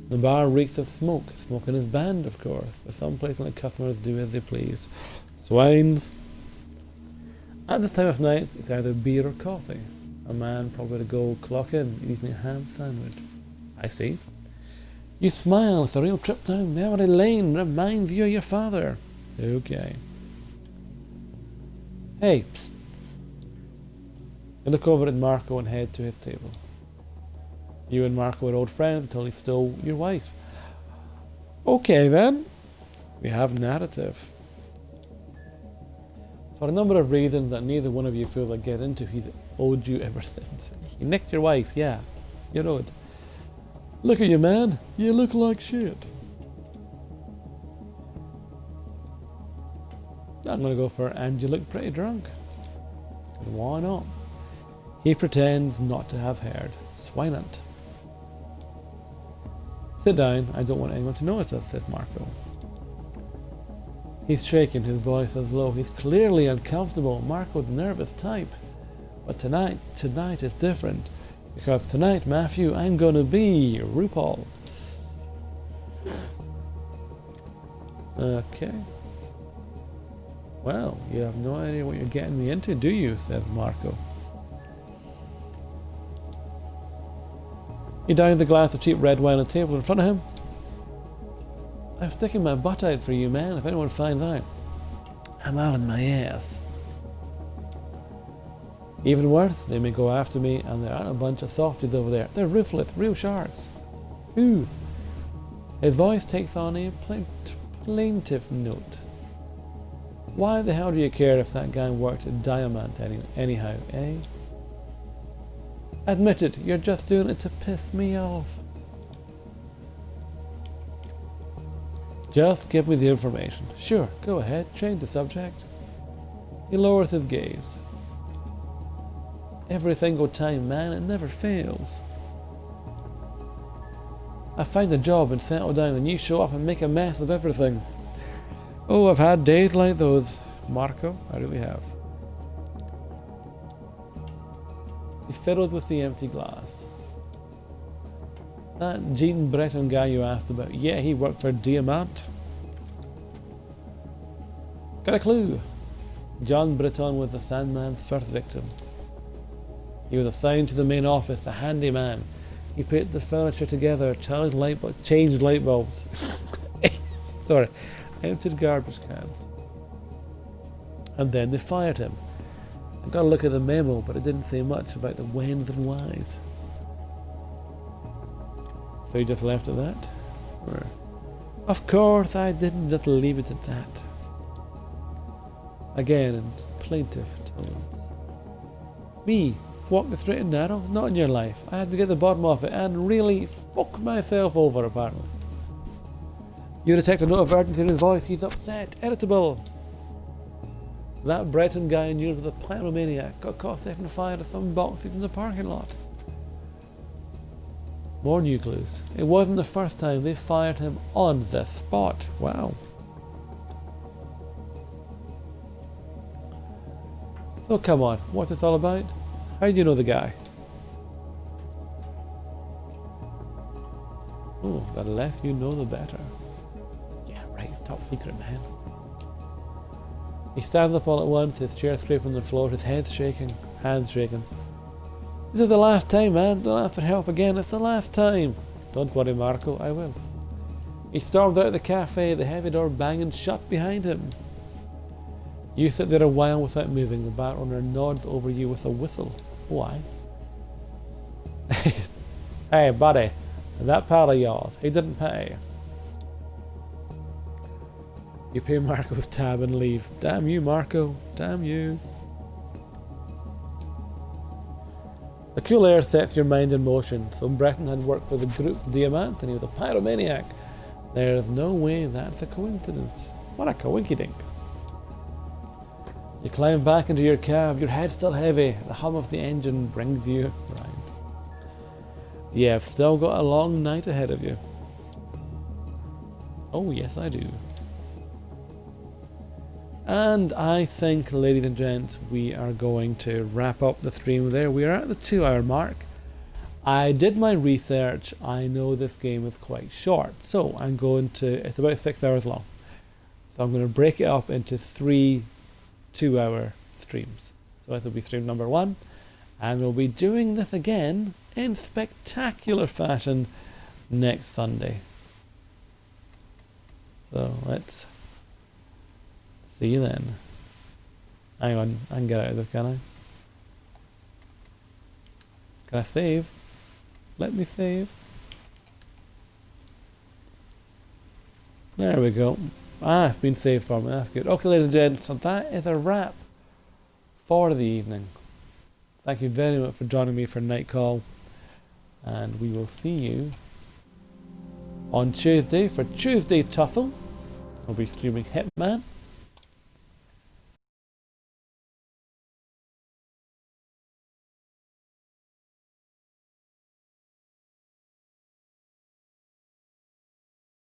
The bar reeks of smoke. Smoking is banned, of course, but some places let customers do as they please. Swines! At this time of night, it's either beer or coffee. A man probably to go clock in, eating a ham sandwich. I see. You smile. It's a real trip down memory lane. Reminds you of your father. Okay. Hey, psst. You look over at Marco and head to his table. You and Marco are old friends until he stole your wife. Okay then. We have narrative. For a number of reasons that neither one of you feels like get into, he's owed you ever since. He nicked your wife, yeah. You're owed. Look at you, man. You look like shit. I'm gonna go for and you look pretty drunk. Why not? He pretends not to have heard. Swinant. Sit down. I don't want anyone to notice us, says Marco. He's shaking. His voice is low. He's clearly uncomfortable. Marco's nervous type. But tonight is different. Because tonight, Matthew, I'm gonna be RuPaul. Okay. Well, you have no idea what you're getting me into, do you? Says Marco. He downs the glass of cheap red wine on the table in front of him. I'm sticking my butt out for you, man. If anyone finds out, I'm out on my ass. Even worse, they may go after me, and there aren't a bunch of softies over there. They're ruthless, real sharks. Ooh. His voice takes on a plaintive note. Why the hell do you care if that guy worked at Diamond anyhow, eh? Admit it, you're just doing it to piss me off. Just give me the information. Sure, go ahead, change the subject. He lowers his gaze. Every single time, man, it never fails. I find a job and settle down and you show up and make a mess of everything. Oh, I've had days like those, Marco, I really have. He fiddled with the empty glass. That Gene Breton guy you asked about, yeah, he worked for Diamant. Got a clue. John Breton was the Sandman's first victim. He was assigned to the main office, a handyman. He put the furniture together, changed light bulbs. Sorry, emptied garbage cans. And then they fired him. I got a look at the memo, but it didn't say much about the whens and whys. So you just left at that? Or, of course, I didn't just leave it at that. Again, in plaintive tones. Me, walk the straight and narrow? Not in your life. I had to get the bottom off it and really fuck myself over, apparently. You detect a note of urgency in his voice. He's upset, irritable. That Breton guy in Europe was a pyromaniac. Got caught setting fire to some boxes in the parking lot. More new clues. It wasn't the first time. They fired him on the spot. Wow. So come on, what's this all about? How do you know the guy? Oh, the less you know, the better. Yeah, right, it's top secret, man. He stands up all at once, his chair scraping the floor, his head shaking, hands shaking. This is the last time, man. Don't ask for help again. It's the last time. Don't worry, Marco, I will. He stormed out of the cafe, the heavy door banging shut behind him. You sit there a while without moving. The bar owner nods over you with a whistle. Why? Hey, buddy, that pal of yours, he didn't pay. You pay Marco's tab and leave. Damn you, Marco. Damn you. The cool air sets your mind in motion. So Breton had worked for the group Diamant and he was a pyromaniac. There's no way that's a coincidence. What a coinkydink. You climb back into your cab, your head still heavy, the hum of the engine brings you round. You've still got a long night ahead of you. Oh yes I do. And I think, ladies and gents, we are going to wrap up the stream there. We are at the 2-hour mark. I did my research. I know this game is quite short, so I'm going to, it's about 6 hours long. So I'm going to break it up into 3 2-hour streams. So this will be stream number 1, and we'll be doing this again in spectacular fashion next Sunday. So let's see you then. Hang on, I can get out of this, can I? Can I save? Let me save. There we go. Ah, it's been saved for me, that's good. Okay, ladies and gents, so that is a wrap for the evening. Thank you very much for joining me for Night Call. And we will see you on Tuesday for Tuesday Tussle. I'll be streaming Hitman.